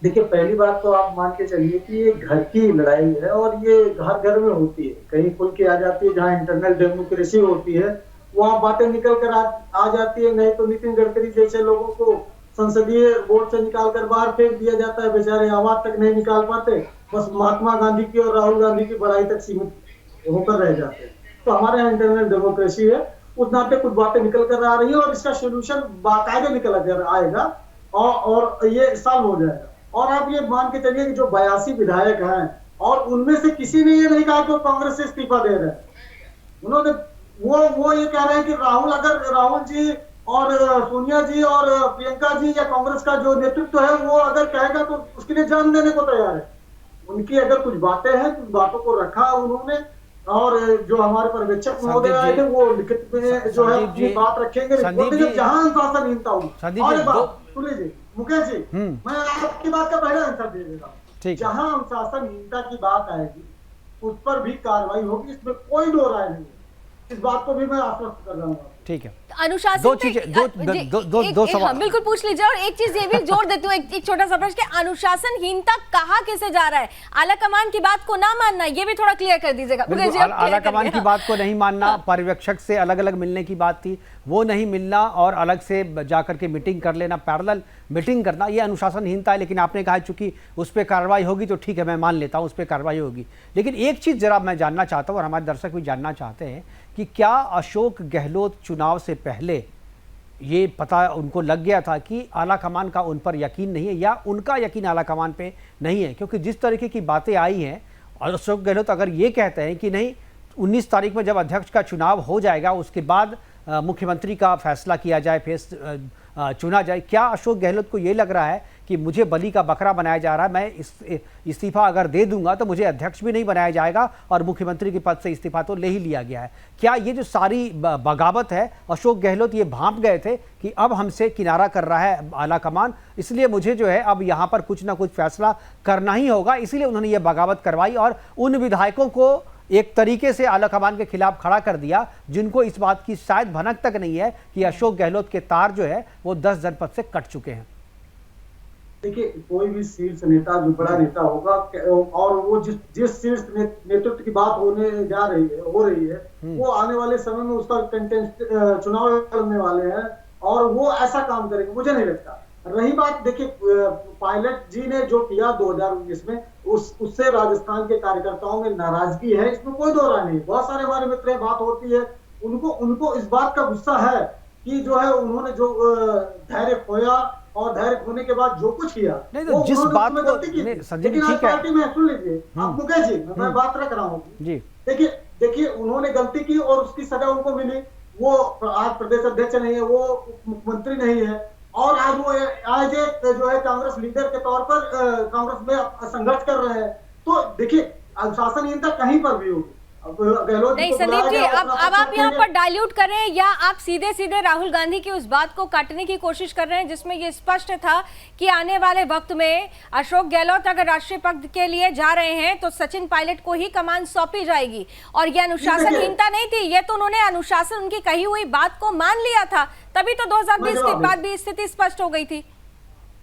Speaker 13: देखिए, पहली बात तो आप मान के चलिए कि ये घर की लड़ाई है और ये घर घर में होती है, कहीं खुल के आ जाती है। जहाँ इंटरनल डेमोक्रेसी होती है वहाँ बातें निकल कर आ जाती है। नहीं तो नितिन गडकरी जैसे लोगों को संसदीय बोर्ड से निकालकर बाहर फेंक दिया जाता है, बेचारे आवाज तक नहीं निकाल पाते, बस महात्मा गांधी की और राहुल गांधी की बड़ाई तक सीमित होकर रह जाते हैं। तो हमारे यहाँ इंटरनल डेमोक्रेसी है, उस नाते कुछ बातें निकल कर आ रही है और इसका सोल्यूशन बाकायदे निकल कर आएगा और ये साल हो जाएगा। और आप ये मान के चलिए कि जो 82 विधायक हैं और उनमें से किसी ने ये नहीं कहा कि वो कांग्रेस से इस्तीफा दे रहे हैं। उन्होंने वो ये कह रहे हैं कि राहुल जी और सोनिया जी और प्रियंका जी या कांग्रेस का जो नेतृत्व है वो अगर कहेगा तो उसके लिए जान देने को तैयार है। उनकी अगर कुछ बातें हैं, कुछ बातों को रखा उन्होंने, और जो हमारे पर्यवेक्षक महोदय आए थे वो लिखित में जो है अपनी बात रखेंगे। जहां अनुशासनहीनता होगी, और सुन लीजिए मुकेश जी, मैं आपकी बात का पहले आंसर दे देता हूँ। जहां अनुशासनहीनता की बात आएगी उस पर भी कार्रवाई होगी, इसमें कोई दो राय नहीं है। इस बात को भी मैं आश्वस्त कर रहा हूँ। ठीक है,
Speaker 5: अनुशासन दो चीजें, दो सवाल
Speaker 1: बिल्कुल पूछ लीजिए। और एक चीज ये भी जोड़ देती हूँ, एक छोटा सा प्रश्न, अनुशासनहीनता कहाँ कैसे जा रहा है? आला कमान की बात को ना मानना, ये भी थोड़ा क्लियर कर दीजिएगा।
Speaker 5: आला कमान की बात को नहीं मानना, पर्यवेक्षक से अलग अलग मिलने की बात थी, वो नहीं मिलना और अलग से जाकर के मीटिंग कर लेना, पैरेलल मीटिंग करना, ये अनुशासनहीनता है। लेकिन आपने कहा चूंकि उस पर कार्रवाई होगी तो ठीक है, मैं मान लेता हूँ उस पर कार्रवाई होगी। लेकिन एक चीज़ जरा मैं जानना चाहता हूँ और हमारे दर्शक भी जानना चाहते हैं कि क्या अशोक गहलोत चुनाव से पहले ये पता उनको लग गया था कि आला कमान का उन पर यकीन नहीं है, या उनका यकीन आला कमान पे नहीं है? क्योंकि जिस तरीके की बातें आई हैं, और अशोक गहलोत अगर ये कहते हैं कि नहीं 19 तारीख में जब अध्यक्ष का चुनाव हो जाएगा उसके बाद मुख्यमंत्री का फैसला किया जाए, फिर चुना जाए, क्या अशोक गहलोत को ये लग रहा है कि मुझे बलि का बकरा बनाया जा रहा है, मैं इस्तीफा अगर दे दूंगा तो मुझे अध्यक्ष भी नहीं बनाया जाएगा और मुख्यमंत्री के पद से इस्तीफा तो ले ही लिया गया है? क्या ये जो सारी बगावत है, अशोक गहलोत ये भांप गए थे कि अब हमसे किनारा कर रहा है आला कमान, इसलिए मुझे जो है अब यहाँ पर कुछ ना कुछ फैसला करना ही होगा, इसलिए उन्होंने ये बगावत करवाई और उन विधायकों को एक तरीके से आला कमान के खिलाफ खड़ा कर दिया जिनको इस बात की शायद भनक तक नहीं है कि अशोक गहलोत के तार जो है वो 10 जनपद से कट चुके हैं?
Speaker 13: देखिए, कोई भी शीर्ष नेता जो बड़ा नेता होगा और वो जिस शीर्ष नेतृत्व की बात हो रही है वो आने वाले समय में उसका चुनाव लड़ने वाले हैं और वो ऐसा काम करेंगे, मुझे नहीं लगता। रही बात, देखिए पायलट जी ने जो किया 2019 में, उससे राजस्थान के कार्यकर्ताओं में नाराजगी है, इसमें कोई दो राय नहीं। बहुत सारे हमारे मित्र बात होती है, उनको इस बात का गुस्सा है कि जो है उन्होंने जो धैर्य खोया और धैर्य खोने के बाद जो कुछ किया,
Speaker 5: नहीं तो जिस बात को संजय जी ठीक है,
Speaker 13: पार्टी में सुन लीजिए आप मुकेश जी, मैं बात रख रहा हूँ जी। देखिए उन्होंने गलती की और उसकी सजा उनको मिली। वो आज प्रदेश अध्यक्ष नहीं है, वो मुख्यमंत्री नहीं है, और आज वो आज एक जो है कांग्रेस लीडर के तौर पर कांग्रेस में संघर्ष कर रहे हैं। तो देखिए अनुशासनहीनता कहीं पर भी होगी।
Speaker 1: नहीं संदीप जी, अब आप यहाँ पर डाइल्यूट कर रहे हैं या आप सीधे सीधे राहुल गांधी की उस बात को काटने की कोशिश कर रहे हैं जिसमें ये स्पष्ट था कि आने वाले वक्त में अशोक गहलोत अगर राष्ट्रीय पद के लिए जा रहे हैं तो सचिन पायलट को ही कमान सौंपी जाएगी, और ये अनुशासनहीनता नहीं थी, ये तो उन्होंने अनुशासन उनकी कही हुई बात को मान लिया था, तभी तो 2020 के बाद भी स्थिति स्पष्ट हो गई थी।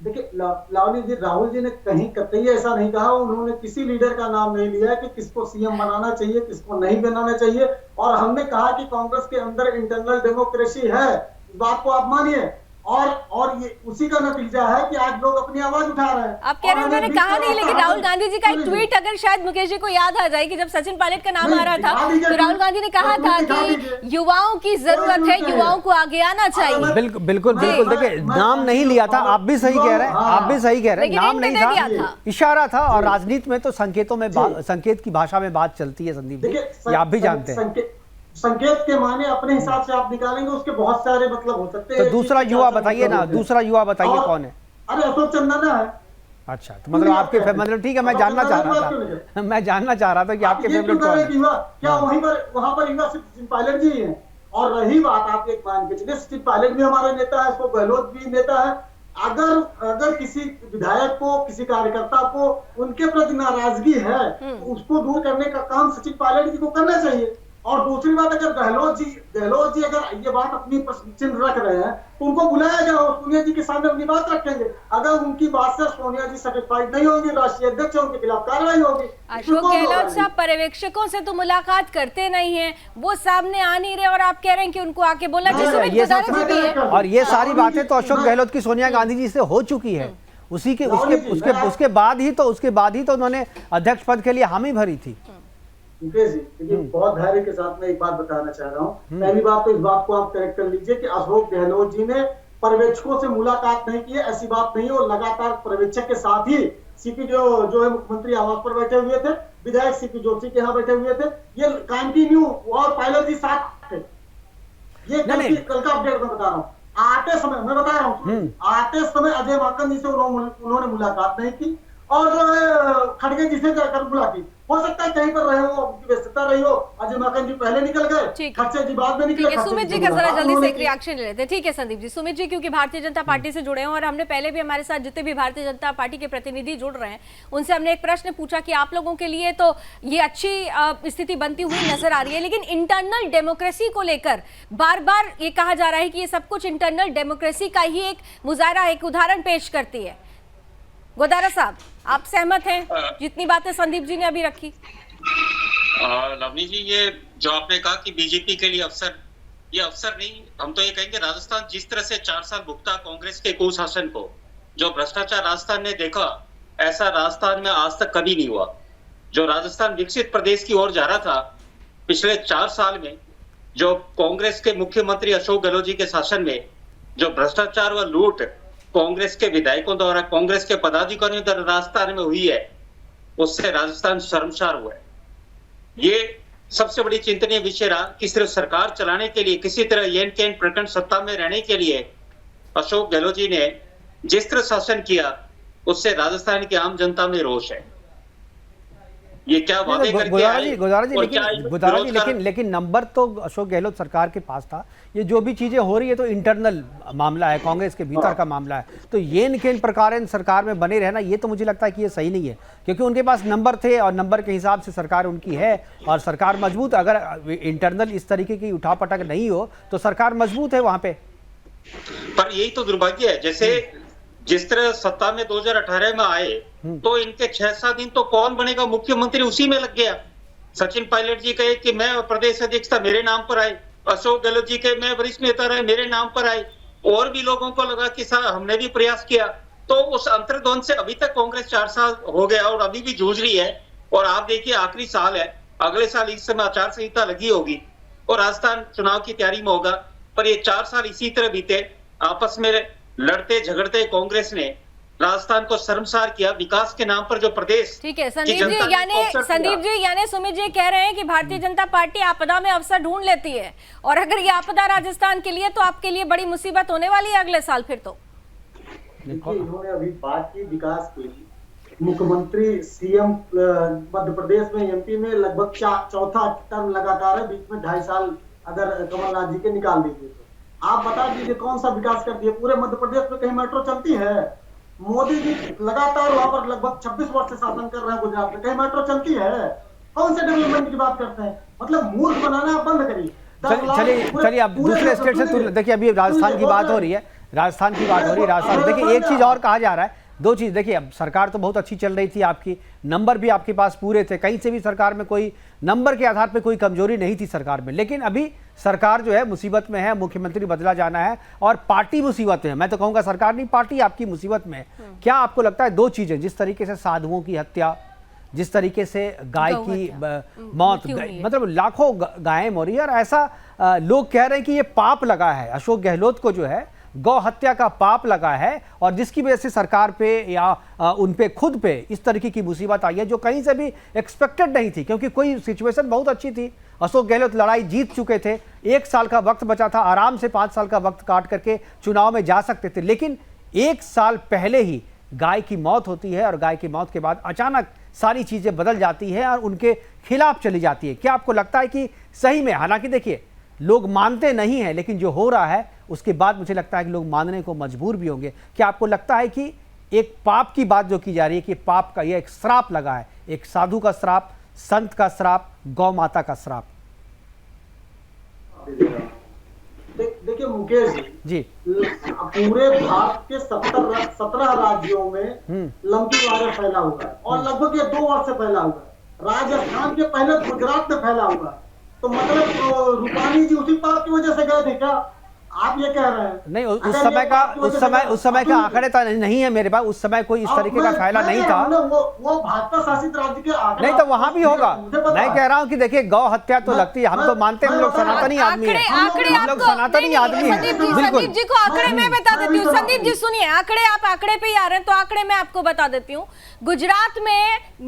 Speaker 13: देखिए लावनी जी, राहुल जी ने कहीं कतई ऐसा नहीं कहा, उन्होंने किसी लीडर का नाम नहीं लिया कि किसको सीएम बनाना चाहिए किसको नहीं बनाना चाहिए। और हमने कहा कि कांग्रेस के अंदर इंटरनल डेमोक्रेसी है, इस बात को आप मानिए, और ये उसी का नतीजा है कि आज लोग अपनी आवाज उठा रहे हैं।
Speaker 1: आप कह रहे हैं मैंने कहा नहीं, लेकिन राहुल गांधी जी का एक ट्वीट अगर शायद मुकेश जी को याद आ जाए कि जब सचिन पायलट का नाम आ रहा था तो राहुल गांधी ने कहा था कि युवाओं की जरूरत है, युवाओं को आगे आना चाहिए।
Speaker 5: बिल्कुल बिल्कुल बिल्कुल। देखिए नाम नहीं लिया था, आप भी सही कह रहे हैं, आप भी सही कह रहे हैं, नाम नहीं था, इशारा था। और राजनीति में तो संकेतों में संकेत की भाषा में बात चलती है संदीप जी, ये आप भी जानते हैं।
Speaker 13: संकेत के माने अपने हिसाब से आप निकालेंगे, उसके बहुत सारे मतलब हो सकते हैं।
Speaker 5: तो दूसरा युवा बताइए ना, दूसरा युवा बताइए कौन है?
Speaker 13: अरे अशोक चंदना है।
Speaker 5: अच्छा, तो मतलब आपके मतलब ठीक है, मैं जानना चाह रहा था कि आपके फेवरेट कौन है?
Speaker 13: क्या वहाँ पर युवा सिर्फ सचिन पायलट जी हैं? और रही बात आप एक मान के चलिए, सचिन पायलट भी हमारे नेता है, अशोक गहलोत भी नेता है। अगर किसी विधायक को, किसी कार्यकर्ता को उनके प्रति नाराजगी है, उसको दूर करने का काम सचिन पायलट जी को करना चाहिए। और दूसरी बात, अगर गहलोत जी अगर ये बात अपनी प्रश्न चिन्ह रख रहे हैं तो उनको बुलाया जाए, सोनिया जी के सामने अपनी बात रखेंगे। अगर उनकी बात से सोनिया जी सेटिस्फाइड नहीं होंगी, राष्ट्रीय अध्यक्ष उनके खिलाफ कार्रवाई होगी।
Speaker 1: अशोक गहलोत साहब पर्यवेक्षकों से तो मुलाकात करते नहीं है, वो सामने आ नहीं रहे और आप कह रहे हैं कि उनको आके बोला।
Speaker 5: और ये सारी बातें तो अशोक गहलोत की सोनिया गांधी जी से हो चुकी है, उसके बाद ही तो उन्होंने अध्यक्ष पद के लिए हामी भरी थी।
Speaker 13: मुकेश जी देखिए, बहुत धैर्य के साथ मैं एक बात बताना चाह रहा हूँ। पहली बात तो इस बात को आप करेक्ट कर लीजिए कि अशोक गहलोत जी ने पर्यवेक्षकों से मुलाकात नहीं की है, ऐसी बात नहीं है। और लगातार पर्यवेक्षक के साथ ही सीपी जो है मुख्यमंत्री आवास पर बैठे हुए थे, विधायक सीपी जोशी के यहाँ बैठे हुए थे, ये कंटिन्यू, और पायलट जी साथ थे। ये कल का अपडेट मैं बता रहा हूँ। आते समय मैं बता रहा हूँ, आते समय अजय माकन जी से उन्होंने मुलाकात नहीं की, और जो है खड़गे जी से जाकर मुलाकात। हो सकता है कहीं पर रहे हो, उनकी व्यस्तता रही हो, अजय माकन जी पहले निकल गए, खर्चे जी बाद में निकले।
Speaker 1: सुमित जी का जरा जल्दी से एक रिएक्शन ले लेते हैं। ठीक है संदीप जी, सुमित जी क्योंकि भारतीय जनता पार्टी से जुड़े हैं और हमने पहले भी हमारे साथ जितने भी भारतीय जनता पार्टी के प्रतिनिधि जुड़ रहे हैं उनसे हमने एक प्रश्न पूछा कि आप लोगों के लिए तो ये अच्छी स्थिति बनती हुई नजर आ रही है, लेकिन इंटरनल डेमोक्रेसी को लेकर बार बार ये कहा जा रहा है कि ये सब कुछ इंटरनल डेमोक्रेसी का ही एक मुजाहरा, एक उदाहरण पेश करती है। गोदारा साहब, आप सहमत हैं जितनी बातें संदीप जी ने अभी रखी?
Speaker 14: लवनी जी, ये जो आपने कहा कि बीजेपी के लिए अवसर, ये अवसर नहीं, हम तो ये कहेंगे राजस्थान जिस तरह से 4 साल भुगता कांग्रेस के कुशासन को, जो भ्रष्टाचार राजस्थान ने देखा, ऐसा राजस्थान में आज तक कभी नहीं हुआ। जो राजस्थान विकसित प्रदेश की ओर जा रहा था पिछले 4 साल में, जो कांग्रेस के मुख्यमंत्री अशोक गहलोत जी के शासन में जो भ्रष्टाचार व लूट कांग्रेस के विधायकों द्वारा, कांग्रेस के पदाधिकारियों द्वारा राजस्थान में हुई है, उससे राजस्थान शर्मसार हुआ है। ये सबसे बड़ी चिंतनीय विषय रहा कि सिर्फ सरकार चलाने के लिए, किसी तरह येन केन प्रखंड सत्ता में रहने के लिए अशोक गहलोत जी ने जिस तरह शासन किया, उससे राजस्थान की आम जनता में रोष है। ये क्या वादे करके आए?
Speaker 5: लेकिन नंबर तो अशोक गहलोत सरकार के पास था। ये जो भी चीजें हो रही है तो इंटरनल मामला है, कांग्रेस के भीतर का मामला है। तो येन केन प्रकार सरकार में बने रहना, ये तो मुझे लगता है कि ये सही नहीं है, क्योंकि उनके पास नंबर थे और नंबर के हिसाब से सरकार उनकी है और सरकार मजबूत। अगर इंटरनल इस तरीके की उठापटक नहीं हो तो सरकार मजबूत है वहां पे।
Speaker 14: पर यही तो दुर्भाग्य है, जैसे जिस तरह सत्ता में 2018 में आए तो इनके 6-7 दिन तो कौन बनेगा मुख्यमंत्री उसी में लग गया। सचिन पायलट जी कहे कि मैं प्रदेश अध्यक्ष था, मेरे नाम पर आए। अशोक गहलोत जी के मैं वरिष्ठ नेता रहे, मेरे नाम पर आए। और भी लोगों को लगा कि सर हमने भी प्रयास किया। तो उस अंतर्द्वंद से अभी तक कांग्रेस 4 साल हो गया और अभी भी जूझ रही है। और आप देखिए आखिरी साल है, अगले साल इस समय आचार संहिता लगी होगी और राजस्थान चुनाव की तैयारी में होगा। पर ये 4 साल इसी तरह बीते, आपस में लड़ते झगड़ते कांग्रेस ने राजस्थान को शर्मसार किया। विकास के नाम पर जो प्रदेश,
Speaker 1: ठीक है संदीप जी यानी सुमित जी कह रहे हैं कि भारतीय जनता पार्टी आपदा में अवसर ढूंढ लेती है, और अगर ये आपदा राजस्थान के लिए तो आपके लिए बड़ी मुसीबत होने वाली है अगले साल फिर तो।
Speaker 13: देखिए इन्होंने अभी बात की विकास की, मुख्यमंत्री सीएम मध्य प्रदेश में एमपी में लगभग चौथा टर्म लगातार है, बीच में 2.5 साल अगर कमलनाथ जी के निकाल दीजिए तो आप बता दीजिए कौन सा विकास कर दिए। पूरे मध्य प्रदेश में कहीं मेट्रो चलती है? मोदी जी लगातार वहां पर लगभग 26 वर्ष से शासन कर रहे हैं गुजरात में, कहीं मेट्रो चलती है? कौन से डेवलपमेंट की बात करते हैं? मतलब मूर्ख बनाना आप बंद करिए।
Speaker 5: चलिए अब दूसरे स्टेट से देखिए, अभी राजस्थान की बात हो रही है, राजस्थान देखिए एक चीज और कहा जा रहा है, 2 चीज देखिए, अब सरकार तो बहुत अच्छी चल रही थी आपकी, नंबर भी आपके पास पूरे थे, कहीं से भी सरकार में कोई नंबर के आधार पे कोई कमजोरी नहीं थी सरकार में, लेकिन अभी सरकार जो है मुसीबत में है, मुख्यमंत्री बदला जाना है और पार्टी मुसीबत में है। मैं तो कहूंगा सरकार नहीं, पार्टी आपकी मुसीबत में है। क्या आपको लगता है 2 चीजें, जिस तरीके से साधुओं की हत्या, जिस तरीके से गाय की मौत, मतलब लाखों गायें मर रही है, और ऐसा लोग कह रहे हैं कि ये पाप लगा है अशोक गहलोत को, जो है गौ हत्या का पाप लगा है, और जिसकी वजह से सरकार पे या उन पे खुद पे इस तरीके की मुसीबत आई है जो कहीं से भी एक्सपेक्टेड नहीं थी, क्योंकि कोई सिचुएशन बहुत अच्छी थी। अशोक गहलोत लड़ाई जीत चुके थे, 1 साल का वक्त बचा था, आराम से 5 साल का वक्त काट करके चुनाव में जा सकते थे, लेकिन 1 साल पहले ही गाय की मौत होती है, और गाय की मौत के बाद अचानक सारी चीजें बदल जाती है और उनके खिलाफ चली जाती है। क्या आपको लगता है कि सही में, हालांकि देखिए लोग मानते नहीं हैं, लेकिन जो हो रहा है उसके बाद मुझे लगता है कि लोग मानने को मजबूर भी होंगे। क्या आपको लगता है कि एक पाप की बात जो की जा रही है कि पाप का यह एक श्राप लगा है, एक साधु का श्राप, संत का श्राप, गौ माता का श्राप?
Speaker 13: देखिए मुकेश जी, पूरे भारत के 17 राज्यों में लंपी वायरस फैला हुआ है, और लगभग ये 2 वर्ष से फैला हुआ है। राजस्थान के पहले गुजरात में फैला हुआ है, तो मतलब रूपानी जी उसी पाप की वजह से गए थे क्या? आप ये कह रहे हैं?
Speaker 5: नहीं, उस समय का आंकड़े तो नहीं है मेरे पास, उस समय कोई इस तरीके का फैला नहीं था।
Speaker 13: वो भाजपा शासित राज्य के आंकड़े,
Speaker 5: नहीं तो वहां भी होगा। मैं कह रहा हूं कि देखिए गौ हत्या तो लगती है, हम तो मानते हैं, हम लोग सनातनी आदमी हैं, हम लोग सनातनी आदमी हैं।
Speaker 1: संदीप जी को आंकड़े मैं बता देती हूँ। संदीप जी सुनिए, आंकड़े, आप आंकड़े पे ही आ रहे हैं तो आंकड़े मैं आपको बता देती हूँ। गुजरात में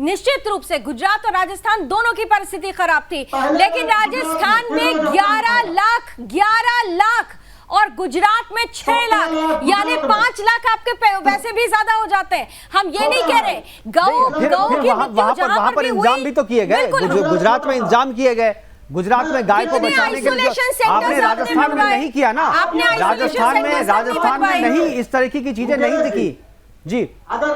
Speaker 1: निश्चित रूप से गुजरात और राजस्थान दोनों की परिस्थिति खराब थी, लेकिन राजस्थान में 11 लाख और गुजरात में 6 लाख, यानी 5 लाख आपके वैसे भी ज्यादा हो जाते हैं। हम ये नहीं कह रहे गौ की
Speaker 5: वहां पर इंतजाम भी तो किए गए, गुजरात में इंतजाम किए गए, गुजरात में गाय को बचाने के लिए। आपने राजस्थान में नहीं किया ना, राजस्थान में नहीं इस तरीके की चीजें नहीं दिखी जी।
Speaker 13: अगर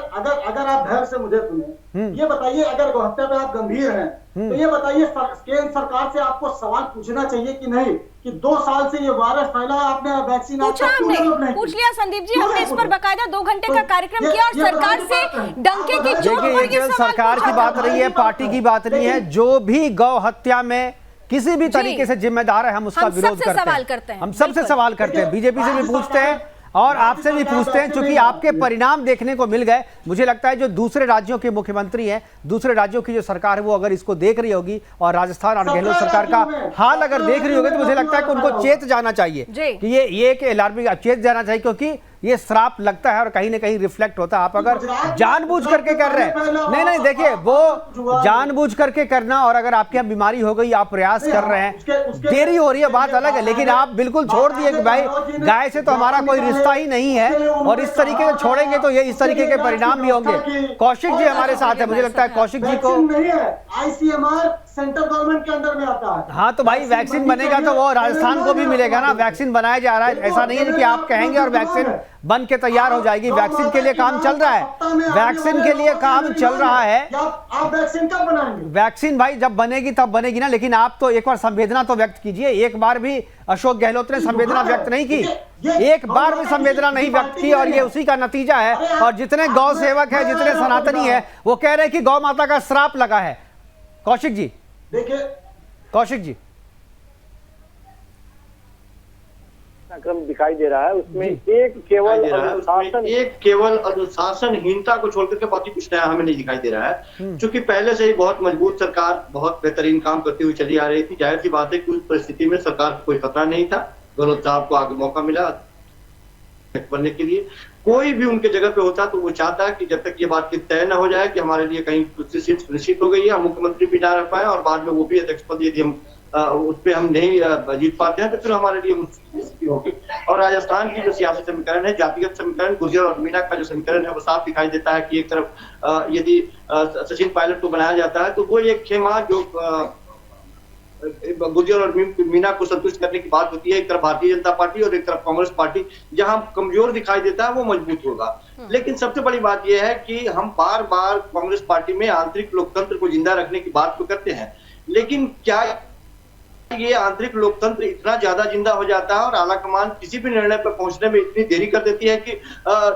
Speaker 13: आप धैर्य से मुझे सुने, ये बताइए, अगर गौहत्या पे आप गंभीर हैं तो ये बताइए केंद्र सरकार से आपको सवाल पूछना चाहिए कि नहीं कि 2 साल से ये वायरस फैला है, आपने वैक्सीन
Speaker 1: पूछ लिया? संदीप जी, हमने इस पर बकायदा 2 घंटे का कार्यक्रम किया और सरकार से डंके की चोट पर ये
Speaker 5: सरकार की बात रही है, पार्टी की बात नहीं है। जो भी गौ हत्या में किसी भी तरीके से जिम्मेदार है, हम उसका विरोध करते हैं, हम सबसे सवाल करते हैं, बीजेपी से भी पूछते हैं और आपसे भी पूछते हैं, क्योंकि आपके परिणाम देखने को मिल गए। मुझे लगता है जो दूसरे राज्यों के मुख्यमंत्री हैं, दूसरे राज्यों की जो सरकार है, वो अगर इसको देख रही होगी और राजस्थान और गहलोत सरकार का हाल अगर देख रही होगी, तो मुझे लगता है कि उनको चेत जाना चाहिए कि ये एक अलार्मिंग, चेत जाना चाहिए, क्योंकि ये श्राप लगता है और कहीं ना कहीं रिफ्लेक्ट होता है। आप अगर जानबूझ करके कर रहे हैं, नहीं देखिए, वो जानबूझ करके करना, और अगर आपके यहाँ बीमारी हो गई, आप प्रयास कर रहे हैं, देरी हो रही है, बात अलग है, लेकिन आप बिल्कुल छोड़ दिए कि भाई गाय से तो हमारा कोई रिश्ता ही नहीं है, और इस तरीके से छोड़ेंगे तो ये इस तरीके के परिणाम भी होंगे। कौशिक जी हमारे साथ है, मुझे लगता है कौशिक जी को
Speaker 13: ICMR सेंट्रल गवर्नमेंट के अंदर में आता है।
Speaker 5: हाँ तो भाई वैक्सीन बनेगा तो वो राजस्थान को भी मिलेगा ना, वैक्सीन बनाया जा रहा है, ऐसा नहीं है कि आप कहेंगे और वैक्सीन बन के तैयार हो जाएगी। वैक्सीन के लिए काम चल रहा है, वैक्सीन के लिए काम चल रहा है।
Speaker 13: आप वैक्सीन कब बनाएंगे?
Speaker 5: वैक्सीन भाई जब बनेगी तब बनेगी ना, लेकिन आप तो एक बार संवेदना तो व्यक्त कीजिए। एक बार भी अशोक गहलोत ने संवेदना व्यक्त नहीं की, एक बार भी संवेदना नहीं व्यक्त की, और ये उसी का नतीजा है। और जितने गौ सेवक है, जितने सनातनी है, वो कह रहे हैं कि गौ माता का श्राप लगा है। कौशिक जी
Speaker 13: देखिए,
Speaker 5: कौशिक जी,
Speaker 15: क्रम दिखाई दे रहा है, उसमें एक केवल अनुशासनहीनता को छोड़कर के बाकी कुछ नया हमें नहीं दिखाई दे रहा है। क्योंकि पहले से ही बहुत मजबूत सरकार बहुत बेहतरीन काम करती हुई चली आ रही थी। जाहिर सी बात है कि उस परिस्थिति में सरकार को कोई खतरा नहीं था। गहलोत साहब को आगे मौका मिला बनने के लिए। कोई भी उनके जगह पे होता तो वो चाहता है कि जब तक ये बात की तय न हो जाए कि हमारे लिए कहीं सीट सुनिश्चित हो गई है, हम मुख्यमंत्री भी ना रह पाए और बाद में वो भी अध्यक्ष पद यदि हम उस पर हम नहीं जीत पाते हैं तो फिर हमारे लिए मुश्किल स्थिति होगी। और राजस्थान की जो सियासी समीकरण है, जातिगत समीकरण, गुर्जर और मीणा का जो समीकरण है वो साफ दिखाई देता है कि एक तरफ यदि सचिन पायलट को बनाया जाता है तो वो एक खेमा जो गुर्जर और मीणा को संतुष्ट करने की बात होती है, एक तरफ भारतीय जनता पार्टी और एक तरफ कांग्रेस पार्टी जहां कमजोर दिखाई देता है वो मजबूत होगा। लेकिन सबसे बड़ी बात यह है कि हम बार बार कांग्रेस पार्टी में आंतरिक लोकतंत्र को जिंदा रखने की बात तो करते हैं, लेकिन क्या ये आंतरिक लोकतंत्र इतना ज्यादा जिंदा हो जाता है और आला कमान किसी भी निर्णय पर पहुंचने में इतनी देरी कर देती है कि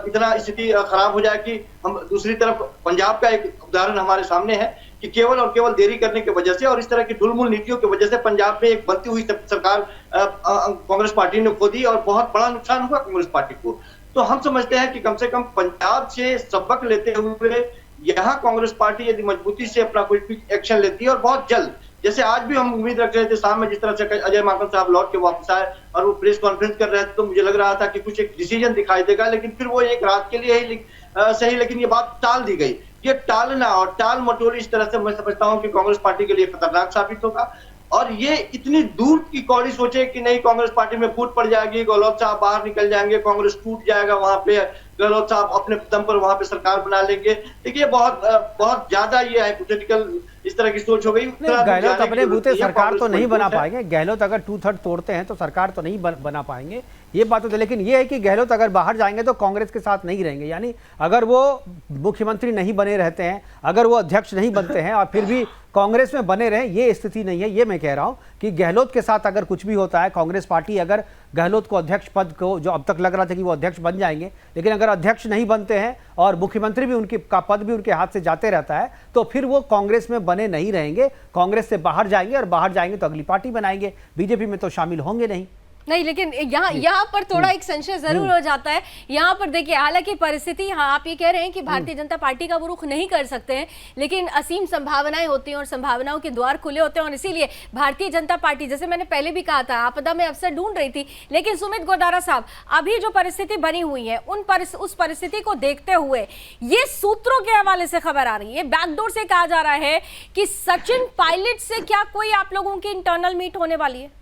Speaker 15: इतना स्थिति खराब हो जाए कि हम दूसरी तरफ पंजाब का एक उदाहरण हमारे सामने है कि केवल और केवल देरी करने की वजह से और इस तरह की ढुलमुल नीतियों की वजह से पंजाब में एक बनती हुई सरकार कांग्रेस पार्टी ने खो दी और बहुत बड़ा नुकसान हुआ कांग्रेस पार्टी को। तो हम समझते हैं कि कम से कम पंजाब से सबक लेते हुए यहाँ कांग्रेस पार्टी यदि मजबूती से अपना कोई एक्शन लेती है और बहुत जल्द, जैसे आज भी हम उम्मीद रख रहे थे शाम में जिस तरह से अजय माकन साहब लौट के वापस आए और वो प्रेस कॉन्फ्रेंस कर रहे थे तो मुझे लग रहा था कि कुछ एक डिसीजन दिखाई देगा, लेकिन फिर वो एक रात के लिए ही सही, लेकिन ये बात टाल दी गई। ये टालना और टाल मटोली इस तरह से मैं समझता हूं कि कांग्रेस पार्टी के लिए खतरनाक साबित होगा। और ये इतनी दूर की कौड़ी सोचे कि नहीं कांग्रेस पार्टी में फूट पड़ जाएगी, गहलोत साहब बाहर निकल जाएंगे, कांग्रेस टूट जाएगा, वहां पे गहलोत साहब अपने दम पर वहां पे सरकार बना लेंगे। देखिए बहुत ज्यादा ये हाइपोथेटिकल इस तरह की सोच हो गई।
Speaker 5: गहलोत अपने बूते सरकार तो नहीं बना पाएंगे, गहलोत अगर 2/3 तोड़ते हैं तो सरकार तो नहीं बना पाएंगे, ये बात तो। लेकिन ये है कि गहलोत अगर बाहर जाएंगे तो कांग्रेस के साथ नहीं रहेंगे, यानी अगर वो मुख्यमंत्री नहीं बने रहते हैं, अगर वो अध्यक्ष नहीं बनते हैं और फिर भी कांग्रेस में बने रहें, ये स्थिति नहीं है। ये मैं कह रहा हूं कि गहलोत के साथ अगर कुछ भी होता है, कांग्रेस पार्टी अगर गहलोत को अध्यक्ष पद को, जो अब तक लग रहा था कि वो अध्यक्ष बन जाएंगे, लेकिन अगर अध्यक्ष नहीं बनते हैं और मुख्यमंत्री भी उनकी का पद भी उनके हाथ से जाते रहता है तो फिर वो कांग्रेस में बने नहीं रहेंगे, कांग्रेस से बाहर जाएंगे और बाहर जाएंगे तो अगली पार्टी बनाएंगे, बीजेपी में तो शामिल होंगे नहीं।
Speaker 1: लेकिन यहाँ पर थोड़ा एक संशय जरूर हो जाता है। यहाँ पर देखिए, हालांकि परिस्थिति, हाँ आप ये कह रहे हैं कि भारतीय जनता पार्टी का वो रुख नहीं कर सकते हैं, लेकिन असीम संभावनाएं होती हैं और संभावनाओं के द्वार खुले होते हैं और इसीलिए भारतीय जनता पार्टी, जैसे मैंने पहले भी कहा था, आपदा में अवसर ढूंढ रही थी। लेकिन सुमित गोदारा साहब, अभी जो परिस्थिति बनी हुई है उस परिस्थिति को देखते हुए ये सूत्रों के हवाले से खबर आ रही है, बैकडोर से कहा जा रहा है कि सचिन पायलट से क्या कोई आप लोगों की इंटरनल मीट होने वाली है?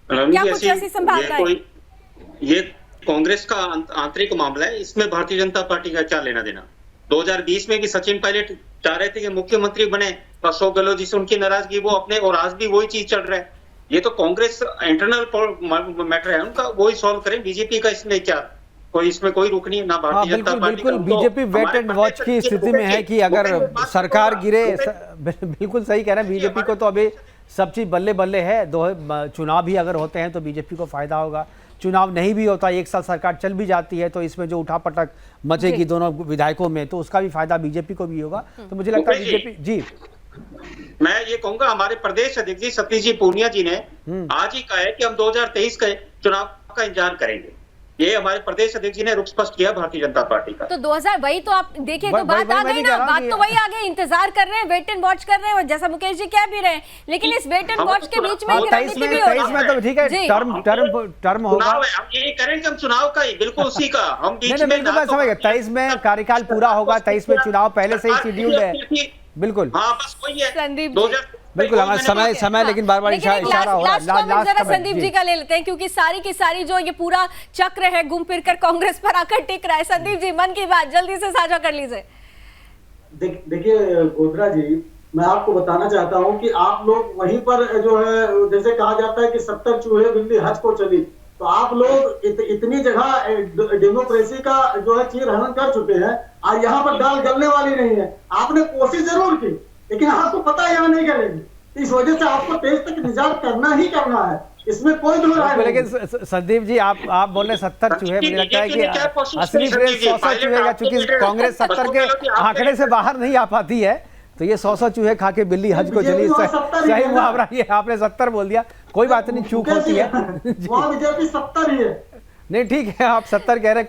Speaker 1: क्या कुछ ऐसी संभावना है?
Speaker 14: ये कांग्रेस का आंतरिक मामला है, इसमें भारतीय जनता पार्टी का क्या लेना देना। 2020 में भी सचिन पायलट चाह रहे थे कि मुख्यमंत्री बने, अशोक गहलोत जी से उनकी नाराजगी वो अपने, और आज भी वही चीज चल रहा है। ये तो कांग्रेस इंटरनल मैटर है उनका, वही सॉल्व करें। बीजेपी का इसमें क्या, कोई इसमें कोई रुख नहीं है ना भारतीय जनता पार्टी।
Speaker 5: बिल्कुल बीजेपी वेट एंड वॉच की स्थिति में है कि अगर सरकार गिरे, बिल्कुल सही कह रहे हैं, बीजेपी को तो अभी सब चीज बल्ले बल्ले है। चुनाव भी अगर होते हैं तो बीजेपी को फायदा होगा, चुनाव नहीं भी होता, एक साल सरकार चल भी जाती है तो इसमें जो उठापटक मचेगी दोनों विधायकों में, तो उसका भी फायदा बीजेपी को भी होगा। तो मुझे लगता है बीजेपी जी,
Speaker 14: मैं ये कहूंगा हमारे प्रदेश अध्यक्ष जी सतीश जी पूनिया जी ने आज ही कहा है कि हम 2023 के चुनाव का इंतजार करेंगे। ये हमारे प्रदेश अध्यक्ष जी ने रुख स्पष्ट किया भारतीय जनता पार्टी का।
Speaker 1: तो 2000 वही तो आप देखिए, तो बात आ गई ना, बात तो वही आ गई, इंतजार कर रहे हैं, वेट एंड वॉच कर रहे हैं, और जैसा मुकेश जी कह भी रहे हैं, लेकिन इस वेट एंड वॉच के बीच में
Speaker 5: 23 में तो ठीक है, टर्म होगा,
Speaker 14: हम यही करेंगे, हम चुनाव का ही बिल्कुल उसी का हम बीच में
Speaker 5: समझ गए। 23 में कार्यकाल पूरा होगा, 23 में चुनाव पहले से ही शेड्यूल्ड है। बिल्कुल
Speaker 14: हाँ, बस वही है
Speaker 1: संदीप,
Speaker 5: बिल्कुल हमारा समय लेकिन बार बार इशारा हो रहा है।
Speaker 1: जरा संदीप जी का ले लेते हैं, क्योंकि सारी की सारी जो ये पूरा चक्र है घूम फिर कर कांग्रेस पर आकर टिक रहा है। संदीप जी, मन की बात जल्दी से साझा कर लीजिए।
Speaker 13: देखिए गोधरा जी, मैं आपको बताना चाहता हूं कि आप लोग वहीं पर जो है, जैसे कहा जाता है कि 70 चूहे बिल्ली हज को चली, तो आप लोग इतनी जगह डेमोक्रेसी का जो है चीर हरण कर चुके हैं और यहाँ पर दाल गलने वाली नहीं है। आपने कोशिश जरूर की, लेकिन आपको पता है यहाँ नहीं करेंगे, इस वजह से आपको तेज तक निजात करना ही करना है, इसमें कोई दो राय नहीं।
Speaker 5: लेकिन संदीप जी, आप बोल रहे 70 चूहे, मुझे लगता है कि असली फ्रेज 100 चूहे का, चूंकि कांग्रेस 70 के आंकड़े से बाहर नहीं आ पाती है, तो ये 100 चूहे खा के बिल्ली हज को चली, सही मुहावरा ये आपने 70 बोल दिया, कोई बात नहीं, चूक होती है।
Speaker 13: बीजेपी 70 ही है,
Speaker 5: नहीं ठीक है, आप 70 कह रहे हैं,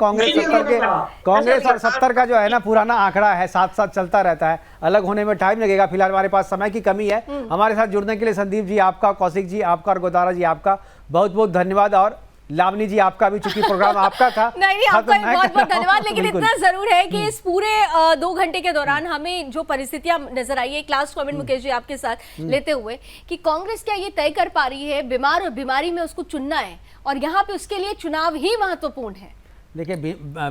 Speaker 5: कांग्रेस और 70 का जो है ना पुराना आंकड़ा है, साथ साथ चलता रहता है, अलग होने में टाइम लगेगा। फिलहाल हमारे पास समय की कमी है। हमारे साथ जुड़ने के लिए संदीप जी आपका, कौशिक जी आपका और गोदारा जी आपका बहुत बहुत धन्यवाद। और लावनी जी, आपका भी चूंकि प्रोग्राम आपका था।
Speaker 1: नहीं, आपका बहुत बहुत धन्यवाद। लेकिन
Speaker 5: बिल्कुल।
Speaker 1: इतना जरूर है कि इस पूरे 2 घंटे के दौरान हमें जो परिस्थितियां नजर आई है, एक लास्ट कमेंट मुकेश जी आपके साथ लेते हुए, कि कांग्रेस क्या ये तय कर पा रही है बीमार और बीमारी में उसको चुनना है, और यहाँ पे उसके लिए चुनाव ही महत्वपूर्ण है।
Speaker 5: देखिए,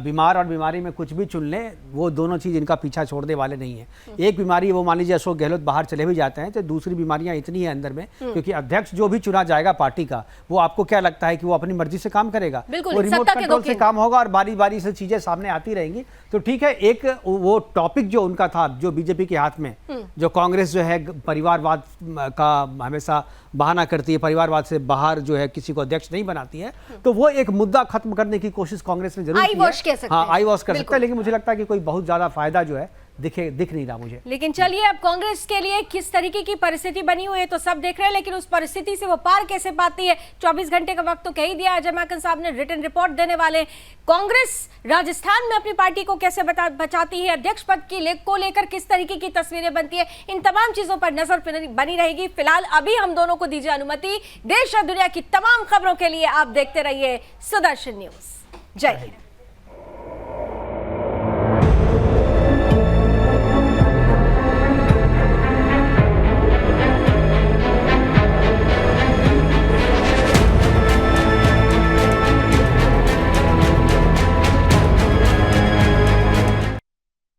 Speaker 5: बीमार और बीमारी में कुछ भी चुन लें, वो दोनों चीज़ इनका पीछा छोड़ने वाले नहीं है। एक बीमारी, वो मान लीजिए अशोक गहलोत बाहर चले भी जाते हैं, तो दूसरी बीमारियां इतनी है अंदर में, क्योंकि अध्यक्ष जो भी चुना जाएगा पार्टी का, वो आपको क्या लगता है कि वो अपनी मर्जी से काम करेगा? वो रिमोट कंट्रोल से काम होगा और बारी बारी से चीजें सामने आती रहेंगी। तो ठीक है, एक वो टॉपिक जो उनका था, जो बीजेपी के हाथ में, जो कांग्रेस जो है परिवारवाद का हमेशा बहाना करती है, परिवारवाद से बाहर जो है किसी को अध्यक्ष नहीं बनाती है, तो वो एक मुद्दा खत्म करने की कोशिश कांग्रेस ने जरूर की है। हाँ, आई वॉश कर सकते हैं, लेकिन मुझे लगता है कि कोई बहुत ज्यादा फायदा जो है दिख नहीं रहा मुझे।
Speaker 1: लेकिन चलिए, अब कांग्रेस के लिए किस तरीके की परिस्थिति बनी हुई है तो सब देख रहे हैं, लेकिन उस परिस्थिति से वो पार कैसे पाती है, 24 घंटे का वक्त तो कह ही दिया अजय माकन साहब ने, रिटन रिपोर्ट देने वाले। कांग्रेस राजस्थान में अपनी पार्टी को कैसे बचाती है, अध्यक्ष पद को लेकर किस तरीके की तस्वीरें बनती है, इन तमाम चीजों पर नजर बनी रहेगी। फिलहाल अभी हम दोनों को दीजिए अनुमति। देश और दुनिया की तमाम खबरों के लिए आप देखते रहिए सुदर्शन न्यूज। जय हिंद।